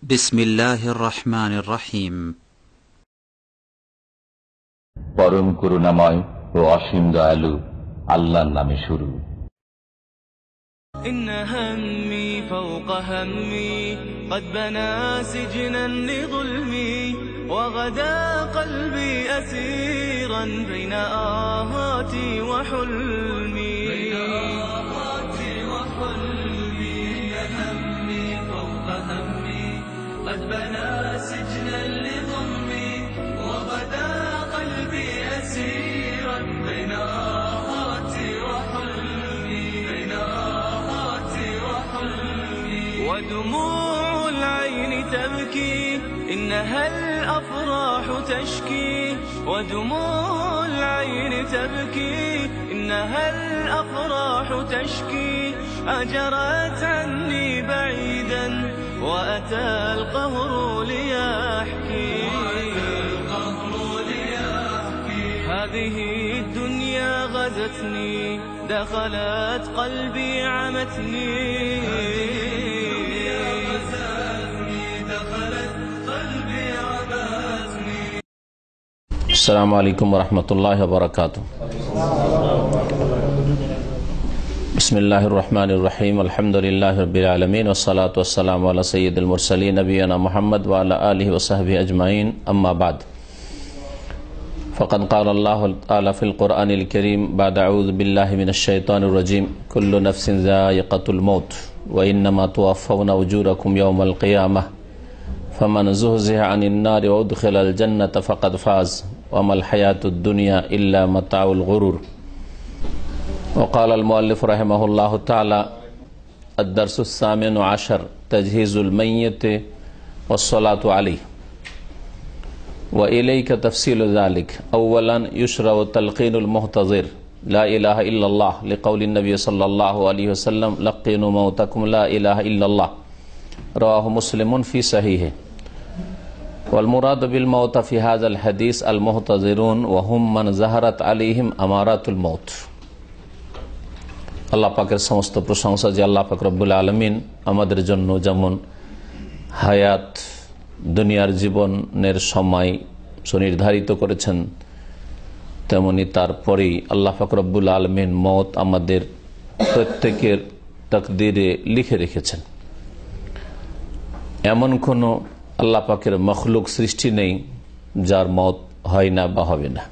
بسم الله الرحمن الرحيم পরম করুণাময় ও অসীম দয়ালু আল্লাহর নামে শুরু। إن همي فوق همي قد بنى سجنا لظلمي وغدا قلبي أسيرا بين آهاتي وحلمي إن همي فوق همي قد بنى سجنا لظلمي وغدا قلبي أسيرا بين آهاتي وحلمي ودموع العين تبكي إنها الأفراح تشكي ودموع العين تبكي إنها الأفراح تشكي أجرت عني بعيدا وأتى القهر ليحكي هذه الدنيا غزتني دخلت قلبي عمتني السلام عليكم ورحمة الله وبركاته. بسم الله الرحمن الرحيم. الحمد لله رب العالمين والصلاة والسلام على سيد المرسلين نبينا محمد وعلى آله وصحبه أجمعين. أما بعد، فقد قال الله تعالى في القرآن الكريم بعد أعوذ بالله من الشيطان الرجيم: كل نفس ذائقة الموت وإنما توفون أجوركم يوم القيامة فمن زهزه عن النار وأدخل الجنة فقد فاز وما الحياة الدنيا إلا متاع الغرور. وقال المؤلف رحمه الله تعالى: الدرس الثامن عشر: تجهيز الميت والصلاة عليه. وإليك تفصيل ذلك. أولا، يشرع تلقين المحتضر لا إله إلا الله لقول النبي صلى الله عليه وسلم: لقنوا موتكم لا إله إلا الله. رواه مسلم في صحيحه. والمراد بالموت في هذا الحديث المحتضرون وهم من ظهرت عليهم أمارات الموت. আল্লাহ পাকের সমস্ত প্রশংসা যে আল্লাহ পাক রব্বুল আলামিন আমাদের জন্য যেমন হায়াত দুনিয়ার জীবনের সময় সুনির্ধারিত করেছেন, তেমনি তারপরেই আল্লাহ পাক রব্বুল আলামিন মওত আমাদের প্রত্যেকের তাকদীরে লিখে রেখেছেন। এমন কোনো আল্লাহ পাকের মখলুক সৃষ্টি নেই যার মওত হয় না বা হবে না।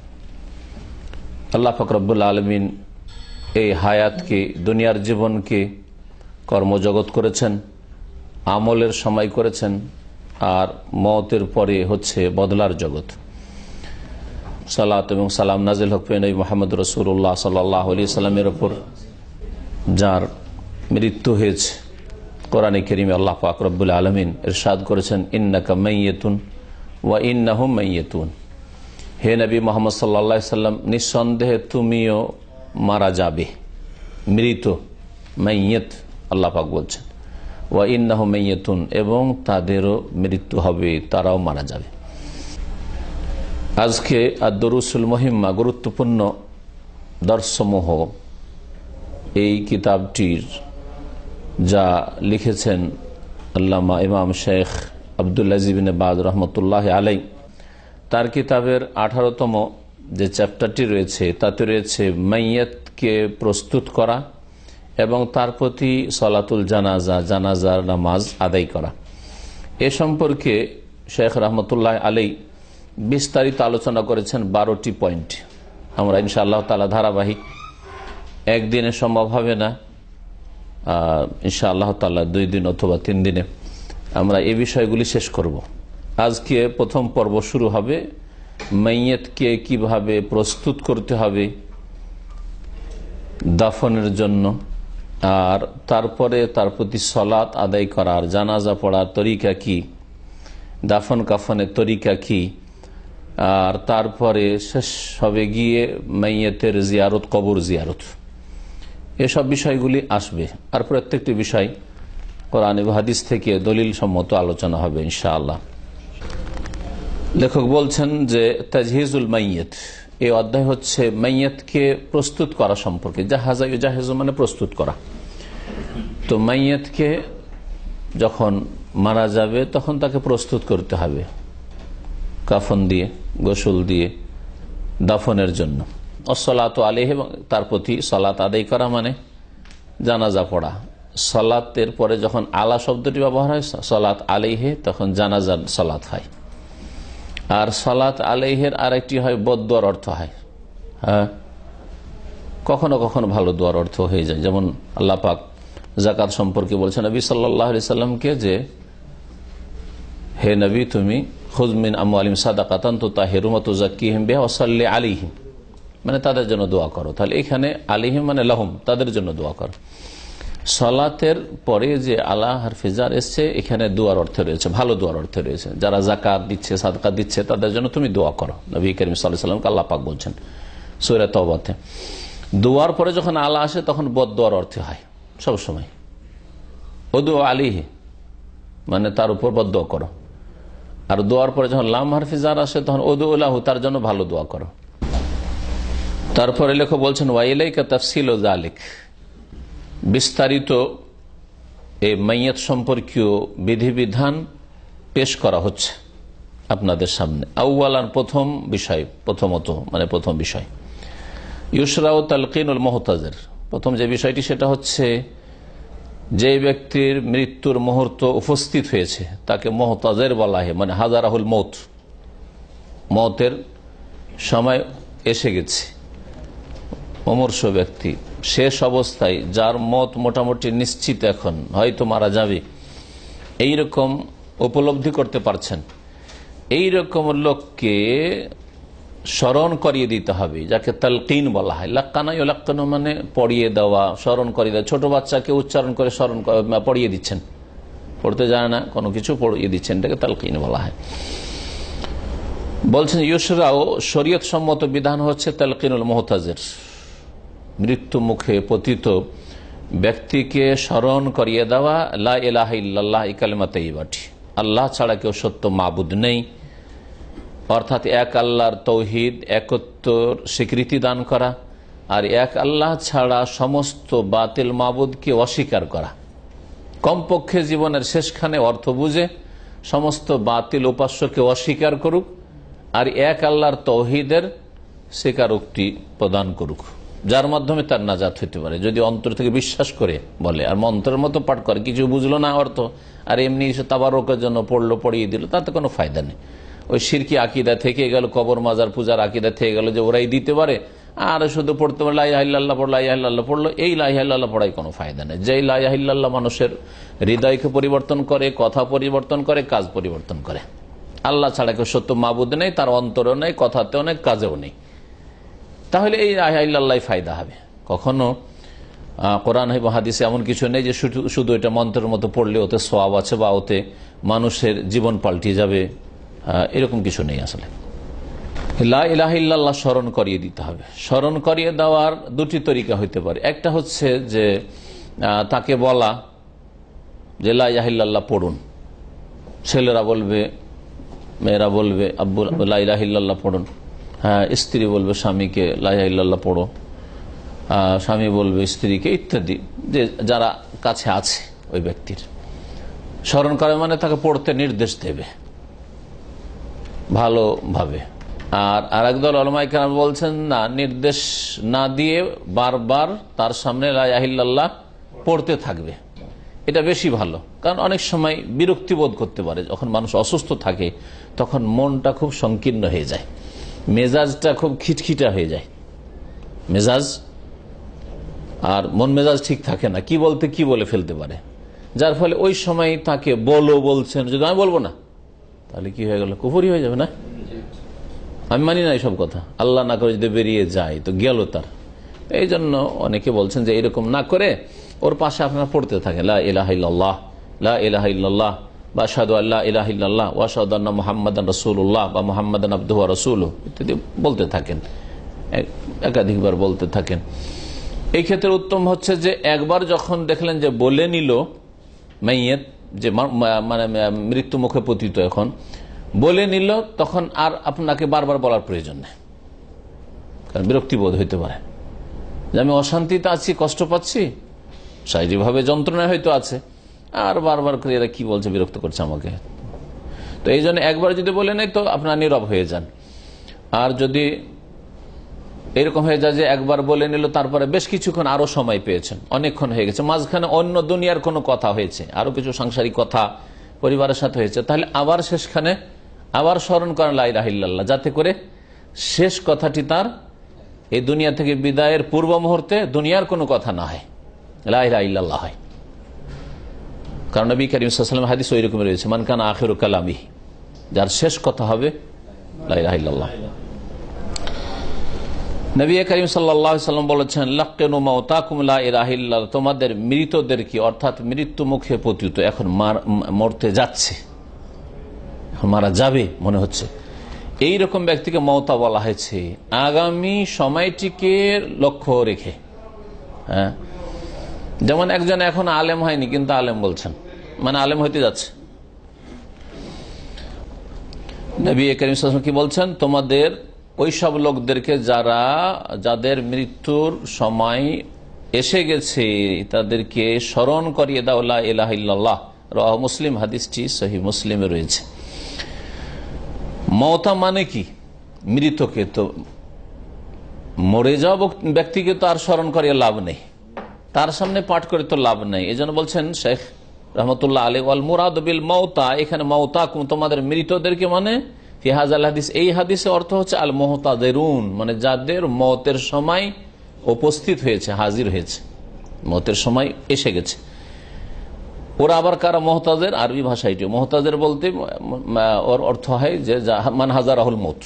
আল্লাহ পাক রব্বুল আলামিন এই হায়াতকে, দুনিয়ার জীবনকে কর্মজগৎ করেছেন, আমলের সময় করেছেন, আর মওতের পরে হচ্ছে বদলার জগৎ। সালাত এবং সালাম নাজিল হোক নবী মুহাম্মদ রাসূলুল্লাহ সাল্লাল্লাহু আলাইহি সাল্লামের উপর, যার মৃত্যু হয়েছে। কোরআনে কারীমে আল্লাহ পাক রব্বুল আলামিন ইরশাদ করেছেন: ইন্নাকা মাইয়িতুন ওয়া ইন্নাহুম মাইয়িতুন। হে নবী মুহাম্মদ সাল্লাল্লাহু আলাইহি সাল্লাম, নিঃসন্দেহে তুমিও মারা যাবে, মৃত, মাইয়িত আল্লাহ পাক বলছেন, ওয়া ইন্নাহুম মাইয়িতুন, এবং তাদেরও মৃত্যু হবে, তারাও মারা যাবে। আজকে আদ-দুরুসুল মুহিম্মা, গুরুত্বপূর্ণ দর্শসমূহ, এই কিতাবটির যা লিখেছেন আল্লামা ইমাম শেখ আব্দুল আজিজ বিন বাজ রহমতুল্লাহ আলাই, তার কিতাবের 18তম যে চ্যাপ্টারটি রয়েছে তাতে রয়েছে মাইয়াতকে প্রস্তুত করা এবং তার প্রতি সলাতুল জানাজা, জানাজার নামাজ আদায় করা। এ সম্পর্কে শেখ রহমতুল্লাহ আলাই বিস্তারিত আলোচনা করেছেন 12টি পয়েন্ট। আমরা ইনশাআল্লাহ তাআলা ধারাবাহিক, একদিনে সম্ভব হবে না, ইনশাআল্লাহ তাআলা 2 দিন অথবা 3 দিনে আমরা এই বিষয়গুলি শেষ করব। আজকে প্রথম পর্ব শুরু হবে মাইয়াতকে কিভাবে প্রস্তুত করতে হবে দাফনের জন্য, আর তারপরে তার প্রতি সলাত আদায় করার, জানাজা পড়ার তরিকা কি, দাফন কাফনের তরিকা কি, আর তারপরে শেষ হবে গিয়ে মাইয়াতের জিয়ারত, কবর জিয়ারত। এসব বিষয়গুলি আসবে, আর প্রত্যেকটি বিষয় কোরআন এবং হাদিস থেকে দলিল সম্মত আলোচনা হবে ইনশাআল্লাহ। লেখক বলছেন যে তাজহিজুল মাইয়াত, এই অধ্যায় হচ্ছে মাইয়াতকে প্রস্তুত করা সম্পর্কে। জাহাজা জাহেজ মানে প্রস্তুত করা। তো মাইয়াতকে যখন মারা যাবে তখন তাকে প্রস্তুত করতে হবে কাফন দিয়ে, গোসল দিয়ে দাফনের জন্য। আসসালাতু আলাইহি, তার প্রতি সালাত আদায় করা মানে জানাজা পড়া। সালাতের পরে যখন আলা শব্দটি ব্যবহার হয় সালাত আলাইহি, তখন জানাজার সালাত হয়। আর সালাত আলাইহির আরেকটি হয় বদদুয়ার অর্থ হয়। হ্যাঁ, কখনো কখনো ভালো দোয়ার অর্থ হয়ে যায়। যেমন আল্লাহ পাক যাকাত সম্পর্কে বলছেন নবী সাল্লাল্লাহু আলাইহি সাল্লামকে যে, হে নবী, তুমি খুয মিন আমওয়ালিহিম সাদাকাতান তুতাহিরুহুম ওয়া তুযাক্কিহিম বিহা ওয়া সাল্লি আলাইহিম, মানে তাদের জন্য দোয়া করো। তাহলে এখানে আলাইহিম মানে লাহুম, তাদের জন্য দোয়া করো। সালাতের পরে যে আলা হারফে জার এসছে, এখানে দোয়ার অর্থ রয়েছে, ভালো দোয়ার অর্থ রয়েছে। যারা যাকাত দিচ্ছে, সাদকা দিচ্ছে, তাদের জন্য তুমি দোয়া করো। নবী করিম সাল্লাল্লাহু আলাইহি সাল্লামকে আল্লাহ পাক বলছেন সূরা তাওবাতে। দোয়ার পরে যখন আলা আসে তখন বদদোয়ার অর্থে হয় সবসময়। উদু আলাইহি মানে তার উপর বদদোয়া করো। আর দোয়ার পরে যখন লাম হারফে জার আসে তখন উদু লাহু, তার জন্য ভালো দোয়া করো। তারপরে লেখক বলছেন ওয়া ইলাইকা তাফসিলু যালিক, বিস্তারিত এই মাইয়াত সম্পর্কীয় বিধিবিধান পেশ করা হচ্ছে আপনাদের সামনে। আউয়ালান, প্রথম বিষয়, প্রথম বিষয় ইউশরাউ তালকিনুল মুহতাজির। প্রথম যে বিষয়টি সেটা হচ্ছে যে ব্যক্তির মৃত্যুর মুহূর্ত উপস্থিত হয়েছে তাকে মুহতাজির বলা হয়, মানে হাজারাহুল মৌত, মৌতের সময় এসে গেছে। অমর্ষ ব্যক্তি, শেষ অবস্থায়, যার মত মোটামুটি নিশ্চিত, এখন হয়তো মারা যাবে, এইরকম উপলব্ধি করতে পারছেন, এইরকম লোককে স্মরণ করিয়ে দিতে হবে, যাকে তালকিন বলা হয়। লাক্কানাই লাক্কানো মানে পড়িয়ে দেওয়া, স্মরণ করিয়ে দেওয়া। ছোট বাচ্চাকে উচ্চারণ করে পড়িয়ে দিচ্ছেন, পড়তে যায় না, কোনো কিছু পড়িয়ে দিচ্ছেন, এটাকে তালকিন বলা হয়। বলছেন ইউশরাও, শরীয়ত সম্মত বিধান হচ্ছে তালকিনুল মুহতাজির, মৃত্যু মুখে পতিত ব্যক্তিকে স্মরণ করিয়ে দেওয়া লা ইলাহা ইল্লাল্লাহ, এই কালিমা তাইয়্যিবাটি, আল্লাহ ছাড়া কেউ সত্য মাবুদ নেই, অর্থাৎ এক আল্লাহর তৌহিদ, একত্বর স্বীকৃতি দান করা, আর এক আল্লাহ ছাড়া সমস্ত বাতিল মাবুদকে অস্বীকার করা। কমপক্ষে জীবনের শেষখানে অর্থ বুঝে সমস্ত বাতিল উপাস্যকে অস্বীকার করুক, আর এক আল্লাহর তৌহিদের স্বীকারোক্তি প্রদান করুক, যার মাধ্যমে তার নাজাত হইতে পারে। যদি অন্তর থেকে বিশ্বাস করে বলে আর মন্ত্রের মতো পাঠ করে, কিছু বুঝলো না অর্থ, আর এমনি তাবারকের জন্য পড়িয়ে দিল, তাতে কোনো ফায়দা নেই। ওই শিরকি আকিদা থেকে গেল, কবর মাজার পূজার আকিদা থেকে গেল যে ওরাই দিতে পারে, আর শুধু পড়তে পারে লা ইলাহা ইল্লাল্লাহ পড়লো, লা ইলাহা ইল্লাল্লাহ পড়লো। এই লা ইলাহা ইল্লাল্লাহ পড়ায় কোনো ফায়দা নেই। যেই লা ইলাহা ইল্লাল্লাহ মানুষের হৃদয়কে পরিবর্তন করে, কথা পরিবর্তন করে, কাজ পরিবর্তন করে। আল্লাহ ছাড়া কেউ সত্য মাবুদ নেই, তার অন্তরেও নেই, কথাতেও নেই, কাজেও নেই। তাহলে এই লা ইলাহা ইল্লাল্লাহ ফায়দা হবে। কখনো কোরআন এবং হাদিসে এমন কিছু নেই যে শুধু এটা মন্ত্রের মতো পড়লে ওতে সওয়াব আছে বা ওতে মানুষের জীবন পাল্টে যাবে, এরকম কিছু নেই। আসলে লা ইলাহা ইল্লাল্লাহ স্মরণ করিয়ে দিতে হবে। স্মরণ করিয়ে দেওয়ার দুটি তরিকা হইতে পারে। একটা হচ্ছে যে তাকে বলা যে লা ইলাহা ইল্লাল্লাহ পড়ুন, ছেলেরা বলবে, মেয়েরা বলবে আব্বু লা ইলাহা ইল্লাল্লাহ পড়ুন, হ্যাঁ, স্ত্রী বলবে স্বামীকে লা ইলাহা ইল্লাল্লাহ পড়ো, স্বামী বলবে স্ত্রীকে, ইত্যাদি। যে যারা কাছে আছে ওই ব্যক্তির স্মরণ করে মানে তাকে পড়তে নির্দেশ দেবে ভালোভাবে। আর একদল উলামায়ে কেরাম বলছেন না, নির্দেশ না দিয়ে বারবার তার সামনে লা ইলাহা ইল্লাল্লাহ পড়তে থাকবে, এটা বেশি ভালো। কারণ অনেক সময় বিরক্তি বোধ করতে পারে, যখন মানুষ অসুস্থ থাকে তখন মনটা খুব সংকীর্ণ হয়ে যায়, মেজাজটা খুব খিটখিটা হয়ে যায়, মেজাজ আর মন মেজাজ ঠিক থাকে না, কি বলতে কি বলে ফেলতে পারে। যার ফলে ওই সময় তাকে বলছেন, যদি আমি বলবো না তাহলে কি হয়ে গেল, কুফরি হয়ে যাবে না, আমি মানি না এইসব কথা, আল্লাহ না করে যদি বেরিয়ে যায় তো গেল তার। এই জন্য অনেকে বলছেন যে এরকম না করে ওর পাশে আপনারা পড়তে থাকেন লা ইলাহা ইল্লাল্লাহ, লা ইলাহা ইল্লাল্লাহ, বা আশহাদু আল্লা ইলাহা ইল্লাল্লাহ ওয়া আশহাদু আন্না মুহাম্মাদান রাসূলুল্লাহ বা মুহাম্মাদান আবদুহু ওয়া রাসূলুহু ইত্যাদি বলতে থাকেন, একাধিকবার বলতে থাকেন। এই ক্ষেত্রে উত্তম হচ্ছে যে একবার যখন দেখলেন যে বলে নিল মাইয়েত, যে মানে মৃত্যু মুখে পতিত এখন বলে নিল, তখন আর আপনাকে বারবার বলার প্রয়োজন নেই। কারণ বিরক্তিবোধ হইতে পারে যে আমি অশান্তিতে আছি, কষ্ট পাচ্ছি, শারীরিকভাবে যন্ত্রণায় হয়তো আছে, আর বারবার করে এরা কি বলছে, বিরক্ত করছে আমাকে। তো এই জন্য একবার যদি বলে নেই তো আপনার নীরব হয়ে যান। আর যদি এরকম হয়ে যায় যে একবার বলে নিল, তারপরে বেশ কিছুক্ষণ আরো সময় পেয়েছেন, অনেকক্ষণ হয়ে গেছে, মাঝখানে অন্য দুনিয়ার কোনো কথা হয়েছে, আরো কিছু সাংসারিক কথা পরিবারের সাথে হয়েছে, তাহলে আবার শেষখানে আবার স্মরণ করেন লা ইলাহা ইল্লাল্লাহ, যাতে করে শেষ কথাটি তার এই দুনিয়া থেকে বিদায়ের পূর্ব মুহূর্তে দুনিয়ার কোনো কথা না হয়, লা ইলাহা ইল্লাল্লাহ হয়। কারণ নবী করিম সাল্লাল্লাহু আলাইহি ওয়াসাল্লাম হাদিস ওই রকম রয়েছে, মান কানা আখিরু কালামিহি, যার শেষ কথা হবে লা ইলাহা ইল্লাল্লাহ। নবী করিম সাল্লাল্লাহু আলাইহি ওয়াসাল্লাম বলেছেন, লাক্কিনু মাউতাকুম লা ইলাহা ইল্লাল্লাহ, তোমাদের মৃতদের কি, অর্থাৎ মৃত্যু মুখে পতিত, এখন মরতে যাচ্ছে, এখন মারা যাবে মনে হচ্ছে, এই রকম ব্যক্তিকে মওতা বলা হয়েছে আগামী সময়টিকে লক্ষ্য রেখে। হ্যাঁ, যেমন একজন এখন আলেম হয়নি কিন্তু আলেম বলছেন, মানে আলেম হইতে যাচ্ছে। নবী করিম সাল্লাল্লাহু আলাইহি ওয়াসাল্লাম কি বলছেন, তোমাদের ওই সব লোকদেরকে যাদের মৃত্যুর সময় এসে গেছে তাদেরকে স্মরণ করিয়ে দাও লা ইলাহা ইল্লাল্লাহ। রাওয়াহু মুসলিম, হাদিসটি সহিহ মুসলিমে রয়েছে। মওতা মানে কি, মৃতকে, তো মরে যাওয়া ব্যক্তিকে তো আর স্মরণ করিয়ে লাভ নেই, তার সামনে পাঠ করে তো লাভ নেই। এই জন্য বলছেন শেখ রহমতুল্লাহ আলাইহি, ওয়াল মুরাদ বিল মাউতা, এখানে মাউতা তোমাদের মৃতদেরকে মানে ফি হাযাল হাদিস, এই হাদিসে অর্থ হচ্ছে আল মুহতাদিরুন, মানে যাদের মওতের সময় উপস্থিত হয়েছে, হাজির হয়েছে, মওতের সময় এসে গেছে। ওরা আবার কারা মুহতাজির, আরবি ভাষা এটি। মুহতাজির বলতে ওর অর্থ হয় যে মান হাজারাহুল মউত,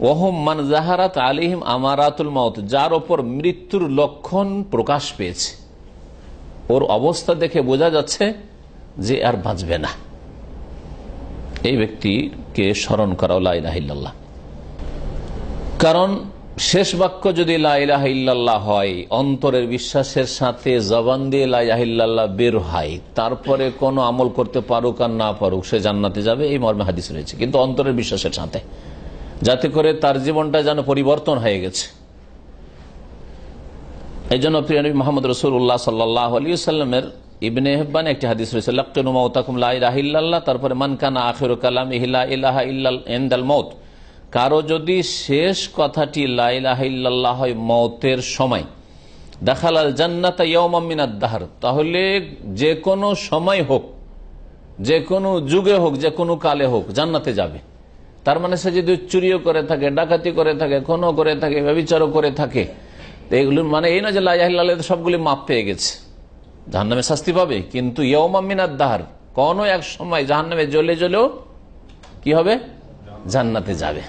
ওহুম মান জাহারাত আলাইহিম আমারাতুল মাউত, যার ওপর মৃত্যুর লক্ষণ প্রকাশ পেয়েছে, ওর অবস্থা দেখে বোঝা যাচ্ছে যে আর বাঁচবে না, এই ব্যক্তিকে স্মরণ করা লা ইলাহা ইল্লাল্লাহ। কারণ শেষ বাক্য যদি লা ইলাহা ইল্লাল্লাহ হয়, অন্তরের বিশ্বাসের সাথে জবান দিয়ে লা ইলাহা ইল্লাল্লাহ বের হয়, তারপরে কোনো আমল করতে পারুক আর না পারুক সে জান্নাতে যাবে, এই মর্মে হাদিস রয়েছে। কিন্তু অন্তরের বিশ্বাসের সাথে, যাতে করে তার জীবনটা যেন পরিবর্তন হয়ে গেছে। এই জন্য প্রিয় নবী মুহাম্মদ রাসূলুল্লাহ সাল্লাল্লাহু আলাইহি ওয়াসাল্লামের ইবনে হিব্বান একটি হাদিস রয়েছে, লাক্কিনু মাউতাকুম লা ইলাহা ইল্লাল্লাহ, তারপরে মান কানা আখিরু কালামিহি লা ইলাহা ইল্লাল ইনদাল মউত, কারো যদি শেষ কথাটি লা ইলাহা ইল্লাল্লাহ হয় মওতের সময়, দাখালাল জান্নাতা ইয়াওমান মিনাদ দাহর, তাহলে যে কোনো সময় হোক, যে কোনো যুগে হোক, যে কোনো কালে হোক জান্নাতে যাবে। তার মানে সে যদি চুরিও করে থাকে, ডাকাতি করে থাকে, খুনও করে থাকে, ব্যভিচারও করে থাকে, এগুলোর মানে এই না যে লা ইলাহা ইল্লাল্লাহ সবগুলি মাপ পেয়ে গেছে, জাহান্নামে শাস্তি পাবে, কিন্তু ইয়াওমান মিনাদ দাহর, কোন এক সময় জাহান্নামে জ্বলে জ্বলেও কি হবে, জান্নাতে যাবে।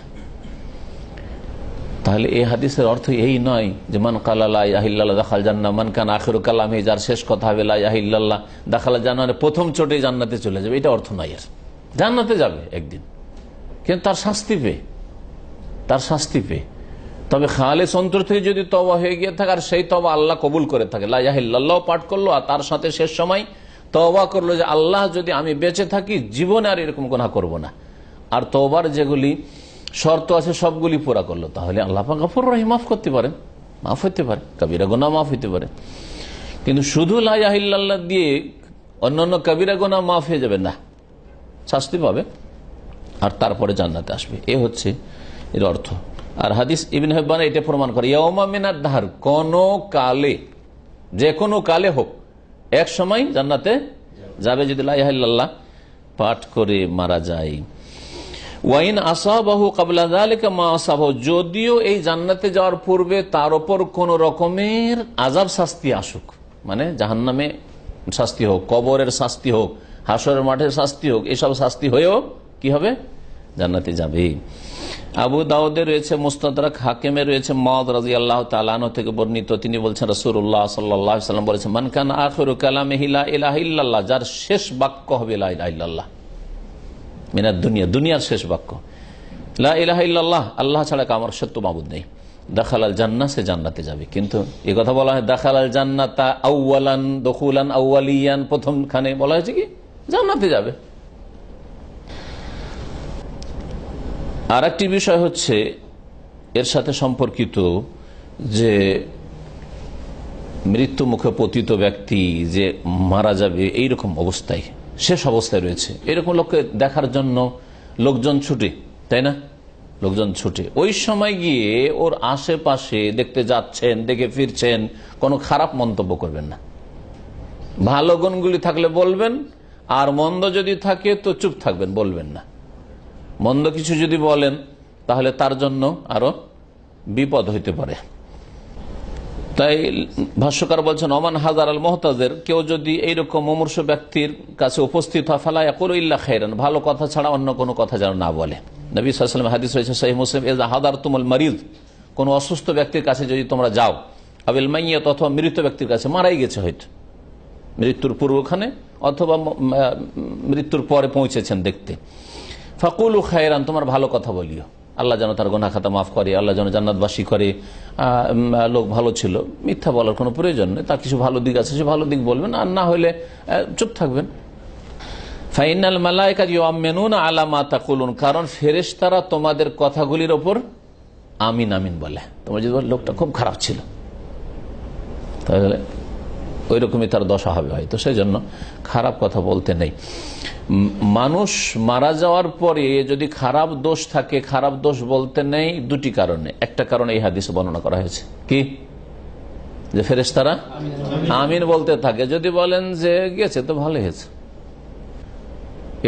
তাহলে এই হাদিসের অর্থ এই নয় যে মান কালা লা ইলাহা ইল্লাল্লাহ দাখাল জান্নাহ, মান কানা আখিরু কালামিহি, যার শেষ কথা হবে লা ইলাহা ইল্লাল্লাহ দাখাল জান্নাহ, প্রথম চোটে জান্নাতে চলে যাবে, এটা অর্থ নয়। জান্নাতে যাবে একদিন, কিন্তু তার শাস্তি পেয়ে তবে খালেস অন্তর থেকে যদি তওবা হয়ে গিয়ে থাকে, আর সেই তওবা আল্লাহ কবুল করে থাকে, লা ইলাহা ইল্লাল্লাহ পাঠ করলো আর তার সাথে শেষ সময় তওবা করলো যে আল্লাহ যদি আমি বেঁচে থাকি জীবনে আর এরকম গুনাহ করব না, আর তওবার যেগুলি শর্ত আছে সবগুলি পুরা করলো, তাহলে আল্লাহ পাক গফুর রহিম, মাফ করতে পারেন, মাফ হতে পারে, কবিরা গুনাহ মাফ হতে পারে। কিন্তু শুধু লা ইলাহা ইল্লাল্লাহ দিয়ে অন্যান্য কবিরা গুনাহ মাফ হয়ে যাবে না, শাস্তি পাবে আর তারপরে জান্নাতে আসবে, এ হচ্ছে এর অর্থ। আর হাদিস ইবনে হিব্বান এটা প্রমাণ করে, ইয়াওমা মিনাদ দাহর, কোন কালে, যে কোনো কালে হোক, এক সময় জান্নাতে যাবে যদি লা ইলাহা ইল্লাল্লাহ পাঠ করে মারা যায়। ওয়াইন আসাবাহু ক্বাবলা যালিকা মা আসাবাহু, যদিও এই জান্নাতে যাওয়ার পূর্বে তার উপর কোন রকমের আযাব শাস্তি আসুক, মানে জাহান্নামে শাস্তি হোক, কবরের শাস্তি হোক, হাসরের মাঠের শাস্তি হোক, এসব শাস্তি হয়েও কি হবে, জান্নাতে যাবে। আবু দাউদে রয়েছে, মুস্তাদরাক হাকিমে রয়েছে, মুআয রাদিয়াল্লাহু তাআলা আনহু থেকে বর্ণিত, তিনি বলছেন রাসূলুল্লাহ সাল্লাল্লাহু আলাইহি ওয়াসাল্লাম বলেছেন, মান কানা আখিরু কালামিহি লা ইলাহা ইল্লাল্লাহ, যার শেষ বাক্য হবে লা ইলাহা ইল্লাল্লাহ, মিনাদ দুনিয়া, দুনিয়ার শেষ বাক্য লা ইলাহা ইল্লাল্লাহ, আল্লাহ ছাড়া আমার সত্য মাবুদ নেই, দাখালাল জান্নাহ, সে জান্নাতে যাবে। কিন্তু এই কথা বলা হয় দাখালাল জান্নাতা আউয়ালান দুখুলান আউয়ালিয়ান, প্রথমখানে বলা হয়েছে কি জান্নাতে যাবে। আর একটি বিষয় হচ্ছে এর সাথে সম্পর্কিত, যে মৃত্যু মুখে পতিত ব্যক্তি যে মারা যাবে এইরকম অবস্থায়, শেষ অবস্থায় রয়েছে, এরকম লোককে দেখার জন্য লোকজন ছুটে, তাই না? লোকজন ছুটে ওই সময় গিয়ে ওর আশেপাশে দেখতে যাচ্ছেন, দেখে ফিরছেন, কোনো খারাপ মন্তব্য করবেন না। ভালো গুণগুলি থাকলে বলবেন, আর মন্দ যদি থাকে তো চুপ থাকবেন, বলবেন না। মন্দ কিছু যদি বলেন তাহলে তার জন্য আরো বিপদ হইতে পারে। তাই ভাষ্যকার বলছেন, ওমান হাজার আল মুহতাজের, কেউ যদি এইরকম মুমূর্ষ ব্যক্তির কাছে উপস্থিত হয়, ফালা ইয়াকুলু ইল্লা খায়রান, ভালো কথা ছাড়া অন্য কোনো কথা যেন না বলে। নবী সাল্লাল্লাহু আলাইহি ওয়াসাল্লাম হাদিস রয়েছে সহিহ মুসলিম, ইযা হাদারতুমুল মারিদ, কোন অসুস্থ ব্যক্তির কাছে যদি তোমরা যাও, আবিল মাইয়াত, অথবা মৃত ব্যক্তির কাছে, মারাই গেছে হয়তো মৃত্যুর পূর্বখানে অথবা মৃত্যুর পরে পৌঁছেছেন দেখতে, ফাকুলু খায়রান, তোমার ভালো কথা বলিও, আল্লাহ যেন তার গুনাহ খাতা মাফ করে, আল্লাহ যেন জান্নাতবাসী করে, লোক ভালো ছিল। মিথ্যা বলার কোনো প্রয়োজন নেই, তার কিছু ভালো দিক আছে, সে ভালো দিক বলবেন, আর না হলে চুপ থাকবেন। ফাইনাল মালায়েকা ইউআমিনুনা আলা মা তাকুলুন, কারণ ফেরেশতারা তোমাদের কথাগুলির ওপর আমিন আমিন বলে। তোমার যদি লোকটা খুব খারাপ ছিল, তাহলে ওই রকমই তার দশা হবে হয়তো, সেই জন্য খারাপ কথা বলতে নেই। মানুষ মারা যাওয়ার পরে যদি খারাপ দোষ থাকে, খারাপ দোষ বলতে নেই দুটি কারণে। একটা কারণে এই হাদিসে বর্ণনা করা হয়েছে, কি যে ফেরেশতারা আমিন বলতে থাকে। যদি বলেন যে গেছে তো ভালো হয়েছে,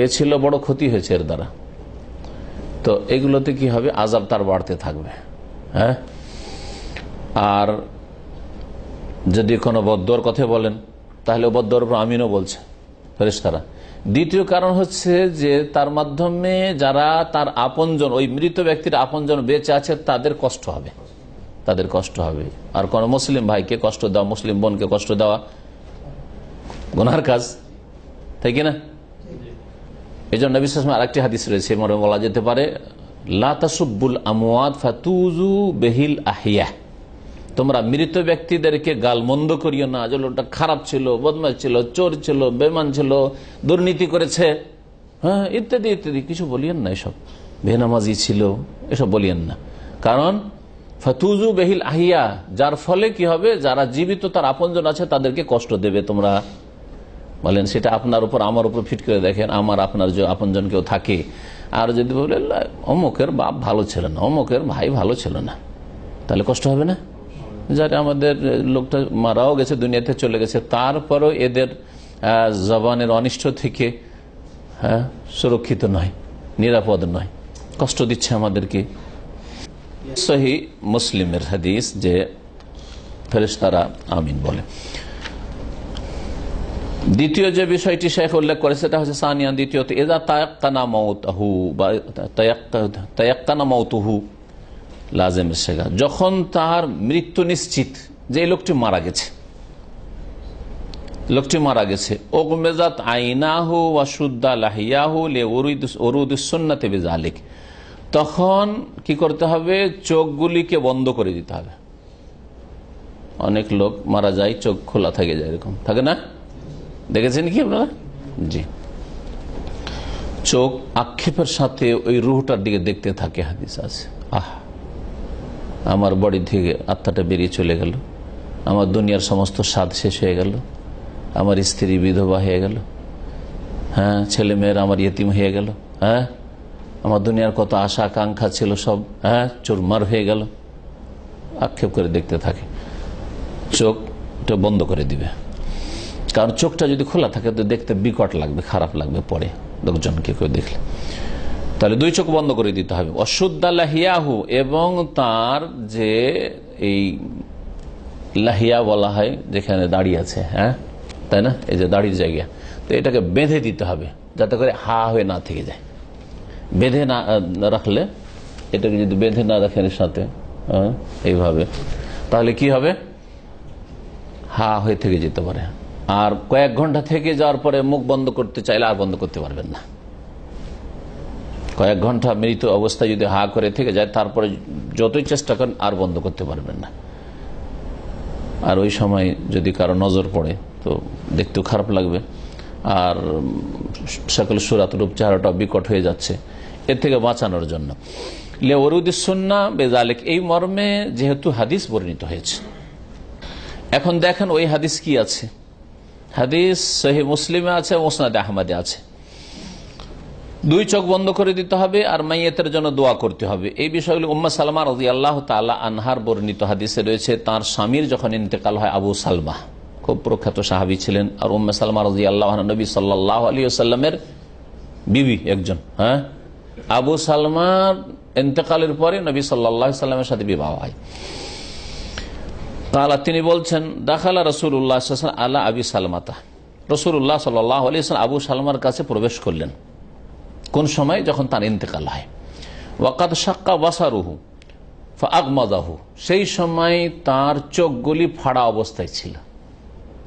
এ ছিল বড় ক্ষতি হয়েছে এর দ্বারা, তো এগুলোতে কি হবে, আযাব তার বাড়তে থাকবে। হ্যাঁ, আর যদি কোনো বদ্দুয়ার কথা বলেন তাহলে বদ্দুয়ার উপর আমিনও বলছে ফেরেশতারা। দ্বিতীয় কারণ হচ্ছে যে তার মাধ্যমে যারা তার আপনজন, ওই মৃত ব্যক্তির আপনজন বেঁচে আছে, তাদের কষ্ট হবে, তাদের কষ্ট হবে। আর কোন মুসলিম ভাইকে কষ্ট দেওয়া, মুসলিম বোনকে কষ্ট দেওয়া গুনাহর কাজ, তাই কিনা? এই জন্য নবী সাল্লাল্লাহু আলাইহি ওয়াসাল্লাম আরেকটি হাদিস রয়েছে, মনে বলা যেতে পারে, লা তাসুব্বুল আমওয়াত ফাতুযু বিহিল আহিয়া, তোমরা মৃত ব্যক্তিদেরকে গালমন্দ করিও না, যে লোকটা খারাপ ছিল, বদমাশ ছিল, চোর ছিল, বেঈমান ছিল, দুর্নীতি করেছে, হ্যাঁ ইত্যাদি ইত্যাদি, কিছু বলিয়েন না, এসব বেনামাজি ছিল, এসব বলিয়েন না। কারণ ফাতুযু বিহিল আহিয়া, যার ফলে কি হবে, যারা জীবিত তার আপনজন আছে তাদেরকে কষ্ট দেবে তোমরা। বলেন সেটা আপনার উপর আমার উপর ফিট করে দেখেন, আমার আপনার যে আপনজন কেউ থাকে, আর যদি বলে অমুকের বাপ ভালো ছিল না, অমুকের ভাই ভালো ছিল না, তাহলে কষ্ট হবে না? যারা আমাদের লোকটা মারাও গেছে, দুনিয়াতে চলে গেছে, তারপরও এদের জবানের অনিষ্ট থেকে সুরক্ষিত নয়, নিরাপদ নয়, কষ্ট দিচ্ছে আমাদেরকে। সহিহ মুসলিমের হাদিস যে ফেরেশতারা আমিন বলে। দ্বিতীয় যে বিষয়টি শেখ উল্লেখ করে সেটা হচ্ছে সানিয়া, দ্বিতীয়ত, এজা তায়াক্কানা মাউতাহু বা তায়াক্কানা মাউতুহু লাজেমের শেখা, যখন তার মৃত্যু নিশ্চিত, যে লোকটি মারা গেছে, লোকটি মারা গেছে, ওগমেজাত আইনাহু ওয়া শুদ্দা লাহিয়াহু লিউরুদিস সুন্নাতি বিযালিক, তখন কি করতে হবে, চোখগুলিকে বন্ধ করে দিতে হবে। অনেক লোক মারা যায় চোখ খোলা থাকে যায়, এরকম থাকে না, দেখেছেন কি আপনারা? জি, চোখ আক্ষেপের সাথে ওই রুহটার দিকে দেখতে থাকে, হাদিস আছে, আমার বডি থেকে আত্মাটা বেরিয়ে চলে গেল, আমার দুনিয়ার সমস্ত স্বাদ শেষ হয়ে গেল, আমার স্ত্রী বিধবা হয়ে গেল, হ্যাঁ ছেলে মেয়েরা আমার ইয়েতিম হয়ে গেল, হ্যাঁ আমার দুনিয়ার কত আশা আকাঙ্ক্ষা ছিল সব চুরমার হয়ে গেল, আক্ষেপ করে দেখতে থাকে। চোখটা বন্ধ করে দিবে, কারণ চোখটা যদি খোলা থাকে তো দেখতে বিকট লাগবে, খারাপ লাগবে পরে লোকজনকে কেউ দেখলে। তাহলে দুই চোখ বন্ধ করে দিতে হবে। অশুদ্ধা লাহিয়াহু, এবং তার যে এই লাহিয়া বলা হয় যেখানে দাড়ি আছে, হ্যাঁ তাই না, এই যে দাড়ির জায়গা, তো এটাকে বেঁধে দিতে হবে যাতে করে হা হয়ে না থেকে যায়। বেঁধে না রাখলে, এটাকে যদি বেঁধে না রাখেন এর সাথে এইভাবে, তাহলে কি হবে, হা হয়ে থেকে যেতে পারে। আর কয়েক ঘন্টা থেকে যাওয়ার পরে মুখ বন্ধ করতে চাইলে আর বন্ধ করতে পারবেন না। কয়েক ঘন্টা মৃত অবস্থায় যদি হা করে থেকে যায়, তারপরে যতই চেষ্টা করেন আর বন্ধ করতে পারবেন না। আর ওই সময় যদি কারো নজর পড়ে তো দেখতেও খারাপ লাগবে, আর সকল সুরাত রূপ চেহারাটা বিকট হয়ে যাচ্ছে। এর থেকে বাঁচানোর জন্য লিউরুদিস সুন্নাহ বিযালিক, এই মর্মে যেহেতু হাদিস বর্ণিত হয়েছে, এখন দেখেন ওই হাদিস কি আছে, হাদিস সহিহ মুসলিমে আছে, মুসনাদে আহমদে আছে। 2 চোখ বন্ধ করে দিতে হবে আর মাইয়েতের জন্য দোয়া করতে হবে। এই বিষয়গুলি উম্মে সালমা রাদিয়াল্লাহু তাআলা আনহার বর্ণিত হাদিসে রয়েছে। তার স্বামীর যখন ইন্তেকাল হয়, আবু সালমা খুব প্রখ্যাত সাহাবী ছিলেন, আর উম্মে সালমা রাদিয়াল্লাহু আনহা নবী সাল্লাল্লাহু আলাইহি ওয়াসাল্লামের বিবি একজন। আবু সালমার ইন্তেকালের পরে নবী সাল্লাল্লাহু আলাইহি ওয়াসাল্লামের সাথে বিবাহ হয়। তাআলা তিনি বলছেন, দাখালা রাসূলুল্লাহ সাল্লাল্লাহু আলাইহি ওয়াসাল্লাম আলা আবি সালমাতা, রাসূলুল্লাহ সাল্লাল্লাহু আলাইহি ওয়াসাল্লাম আবু সালমার কাছে প্রবেশ করলেন। কোন সময়? যখন তার ইন্তেকাল হয়। ওয়াকাদ শাক্কা বাসারুহু ফাআগমাদাহু, সেই সময় তার চোখগুলি ফাড়া অবস্থায় ছিল,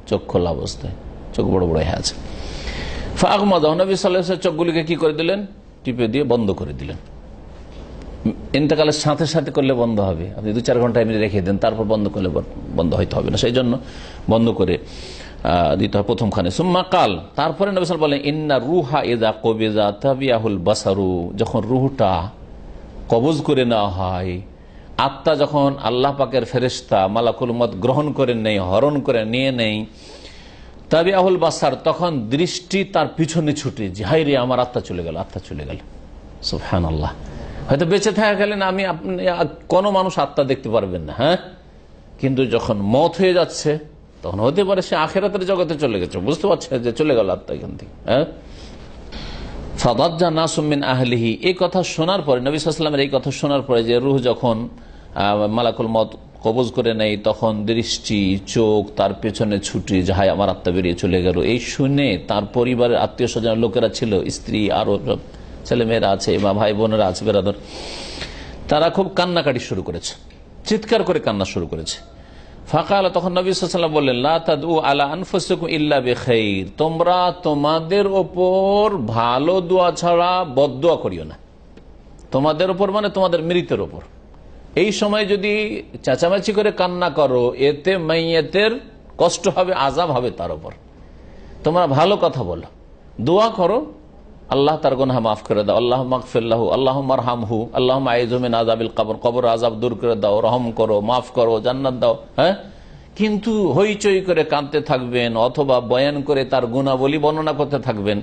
চোখ খোলা অবস্থায়, চোখ বড় বড় হয়ে আছে। ফাআগমাদাহু, নবী সাল্লাল্লাহু আলাইহি ওয়াসাল্লাম চোখগুলিকে কি করে দিলেন? টিপে দিয়ে বন্ধ করে দিলেন। ইন্তেকালের সাথে সাথে করলে বন্ধ হবে, আপনি 2-4 ঘন্টা এমনি রেখে দেন, তারপর বন্ধ করলে বন্ধ হইতে হবে না, সেই জন্য বন্ধ করে দিতে হয় প্রথমখানে। সুম্মা কাল, তারপরে নবী সাল্লাল্লাহু আলাইহি ওয়াসাল্লাম বলেন, ইন্না রুহা ইযা কুবিযা তাবিয়াহুল বাসারু, যখন রুহটা কবজ করে নেওয়া হয়, আত্মা যখন আল্লাহ পাকের ফেরেশতা মালাকুল মউত গ্রহণ করে নেই, হরণ করে নিয়ে নেই, তাবিয়াহুল বাসার, তখন দৃষ্টি তার পিছনে ছুটে, যে হায় রে আমার আত্মা চলে গেল, আত্মা চলে গেল। সুবহানাল্লাহ। হয়তো বেঁচে থাকা গেলেন আপনি কোনো মানুষ আত্মা দেখতে পারবেন না, কিন্তু যখন মত হয়ে যাচ্ছে তখন হতে পারে সে আখিরাতের জগতে চলে গেছে, বুঝতে পারছে যে চলে গেল আত্মা এখান থেকে। ফাদাজ্জা নাসুম মিন আহলিহি, এই কথা শোনার পরে, নবী সাল্লাল্লাহু আলাইহি ওয়াসাল্লামের এই কথা শোনার পরে, যে রূহ যখন মালাকুল মউত কবজ করে নেই, তখন দৃষ্টি চোখ তার পেছনে ছুটি, যে হায় আমার আত্মা বেরিয়ে চলে গেল। এই শুনে তার পরিবারের আত্মীয় স্বজন লোকেরা ছিল, স্ত্রী আরো ছেলে মেয়েরা আছে বা ভাই বোনেরা আছে, বেরাদর, তারা খুব কান্নাকাটি শুরু করেছে, চিৎকার করে কান্না শুরু করেছে। ফাকাল, তখন নবী সাল্লাল্লাহু আলাইহি ওয়াসাল্লাম বললেন, লা তাদউ আলা আনফুসিকুম ইল্লা বিখাইর, তোমরা তোমাদের ওপর ভালো দোয়া ছাড়া বদদোয়া করিও না। তোমাদের ওপর মানে তোমাদের মৃতের ওপর। এই সময় যদি চেঁচামেচি করে কান্না করো, এতে মাইয়েতের কষ্ট হবে, আযাব হবে তার উপর। তোমরা ভালো কথা বলো, দোয়া করো, আল্লাহ তার গুনাহ মাফ করে দাও, আল্লাহুম্মা মাগফির লাহু, আল্লাহুম্মা আরহামহু, আল্লাহুম্মা আইযহু মিন আযাবিল কবর, কবর আযাব দূর করে দাও, রহম করো, মাফ করো, জান্নাত দাও। কিন্তু হইচই করে কাঁদতে থাকবেন অথবা বয়ান করে তার গুনাহবলী বর্ণনা করতে থাকবেন,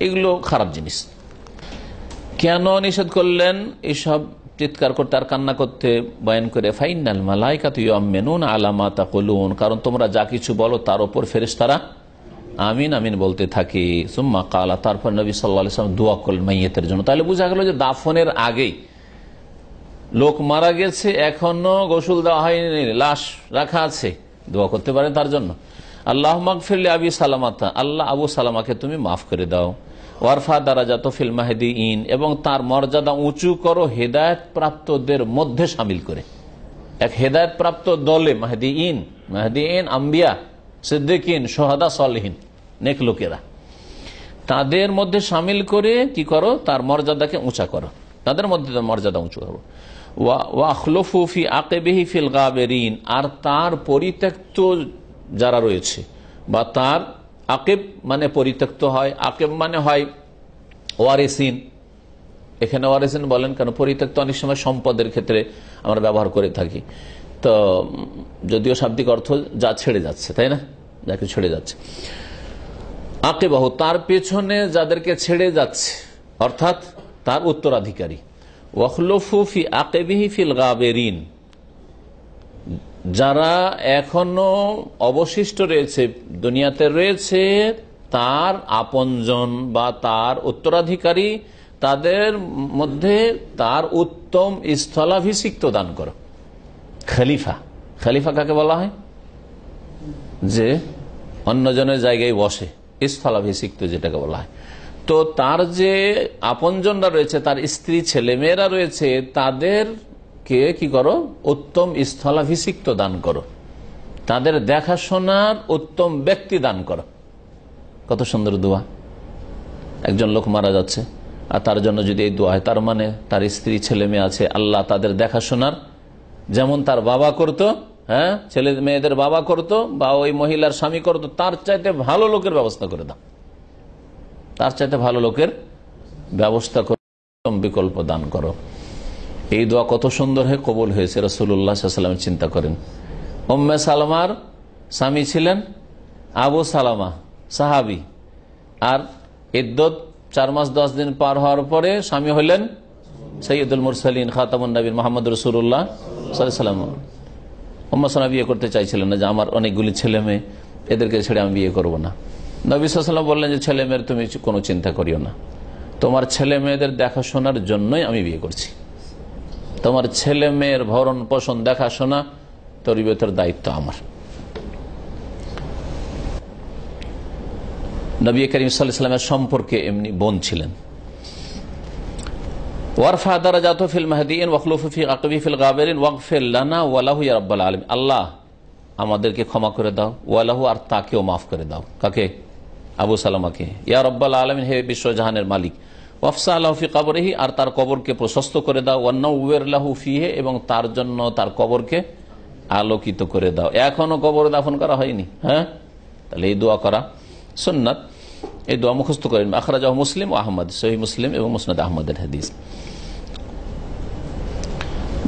এগুলো খারাপ জিনিস। কেন নিষেধ করলেন এইসব চিৎকার করতে আর কান্না করতে, বয়ান করে? ফাইনাল মালাইকাতু ইউমিনুনা আলা মা তাকুলুন, কারণ তোমরা যা কিছু বলো তার উপর ফেরেশতারা আমিন আমিন বলতে থাকে। সুম্মা কালা, তারপর নবী সাল্লাল্লাহু আলাইহি ওয়াসাল্লাম দোয়া করলেন মাইয়েতের জন্য। তাহলে বোঝা গেল যে দাফনের আগেই, লোক মারা গেছে এখনো গোসল দেওয়া হয়নি, লাশ রাখা আছে, দোয়া করতে পারেন তার জন্য। আল্লাহুম্মা গফির লি আবি সালামাতা, আল্লাহ আবু সালামাকে তুমি মাফ করে দাও। ওয়ারফা দারাজাতু ফিল মাহদিয়িন, এবং তার মর্যাদা উঁচু করো হেদায়েত প্রাপ্তদের মধ্যে শামিল করে। এক হেদায়েত প্রাপ্ত দলে মাহদিয়িন আম্বিয়া, সিদ্দিকিন, শুহাদা, সালেহিন, নেক লোকেরা, তাদের মধ্যে শামিল করে কি করো? তার মর্যাদাকে উঁচা করো, তাদের মধ্যে মর্যাদা উঁচু করো। ওয়াখলুফু ফি আকিবিহি ফিল গাবিরিন, আর তার পরিত্যক্ত যারা রয়েছে, বা তার আকিব মানে পরিত্যক্ত হয়, আকিব মানে হয় ওয়ারিসিন। এখানে ওয়ারিসিন বলেন কেন? পরিত্যক্ত অনেক সময় সম্পদের ক্ষেত্রে আমরা ব্যবহার করে থাকি, তো যদিও শাব্দিক অর্থ যা ছেড়ে যাচ্ছে, তাই না, যাকে ছেড়ে যাচ্ছে। আকিবাহু, তার পেছনে যাদেরকে ছেড়ে যাচ্ছে, অর্থাৎ তার উত্তরাধিকারী। ওয়াখলুফু ফি আকিবিহি ফিল গাবিরিন, যারা এখনো অবশিষ্ট রয়েছে, দুনিয়াতে রয়েছে, তার আপনজন বা তার উত্তরাধিকারী, তাদের মধ্যে তার উত্তম স্থলাভিষিক্ত দান করো। খলিফা, খলিফা কাকে বলা হয়? যে অন্যজনের জায়গায় বসে, স্থলাভিষিক্ত যেটাকে বলা হয়। তো তার যে আপনজনরা রয়েছে, তার স্ত্রী ছেলে মেয়েরা রয়েছে, তাদেরকে কি করো? উত্তম স্থলাভিষিক্ত দান করো, তাদের দেখাশোনার উত্তম ব্যক্তি দান করো। কত সুন্দর দোয়া! একজন লোক মারা যাচ্ছে আর তার জন্য যদি এই দোয়া হয়, তার মানে তার স্ত্রী ছেলে মেয়ে আছে, আল্লাহ তাদের দেখাশোনার, যেমন তার বাবা করতো, ছেলে মেয়েদের বাবা করতো, বা ওই মহিলার স্বামী করতো, তার চাইতে ভালো লোকের ব্যবস্থা করে দাও, তার চাইতে ভালো লোকের ব্যবস্থা করো, বিকল্প দান করো। এই দোয়া কত সুন্দর হয়ে কবুল হয়েছে রাসূলুল্লাহ সাল্লাল্লাহু আলাইহি ওয়াসাল্লাম। চিন্তা করেন, উম্মে সালমার স্বামী ছিলেন আবু সালামা সাহাবি, আর ইদ্দত 4 মাস 10 দিন পার হওয়ার পরে স্বামী হলেন সৈয়দুল মুরসালিন খাতামুন নবীন মুহাম্মদ রাসূলুল্লাহ সাল্লাল্লাহু আলাইহি ওয়াসাল্লাম। উম্মে সালামা বিয়ে করতে চাইছিলেন না, যে আমার অনেকগুলি ছেলে মেয়ে, এদেরকে ছেড়ে আমি বিয়ে করব না। নবী সাল্লাল্লাহু আলাইহি ওয়াসাল্লাম বললেন যে ছেলে মেয়ের তুমি কোনো চিন্তা করিও না, তোমার ছেলে মেয়েদের দেখাশোনার জন্যই আমি বিয়ে করছি। তোমার ছেলে মেয়ের ভরণ পোষণ দেখাশোনা তরবিয়তের দায়িত্ব আমার। নবী করিম সাল্লাল্লাহু আলাইহি ওয়াসাল্লামের সম্পর্কে এমনি বোন ছিলেন। ওয়ারফা দারাজাতহু ফিল মাহদিয়িন ওয়াখলুফু ফি আকবি ফিল গাবিরিন ওয়াগফির লানা ওয়া লাহু ইয়া রাব্বাল আলামিন। আল্লাহ আমাদেরকে ক্ষমা করে দাও, ওয়া লাহু আর তাকেও মাফ করে দাও। কাকে? আবু সালামাকে। ইয়া রাব্বাল আলামিন, হে বিশ্বজাহানের মালিক। ওয়াফসা লাহু ফি কবরিহি, আর তার কবরকে প্রশস্ত করে দাও। ওয়া নাওয়ির লাহু ফিহি, এবং তার জন্য তার কবরকে আলোকিত করে দাও। এখনো কবর দাফন করা হয়নি, হ্যাঁ? তাহলে এই দোয়া করা সুন্নাত, এই দোয়া মুখস্থ করেন। আখরাজাহু মুসলিম ও আহমদ, সহিহ মুসলিম এবং মুসনাদ আহমদের হাদিস।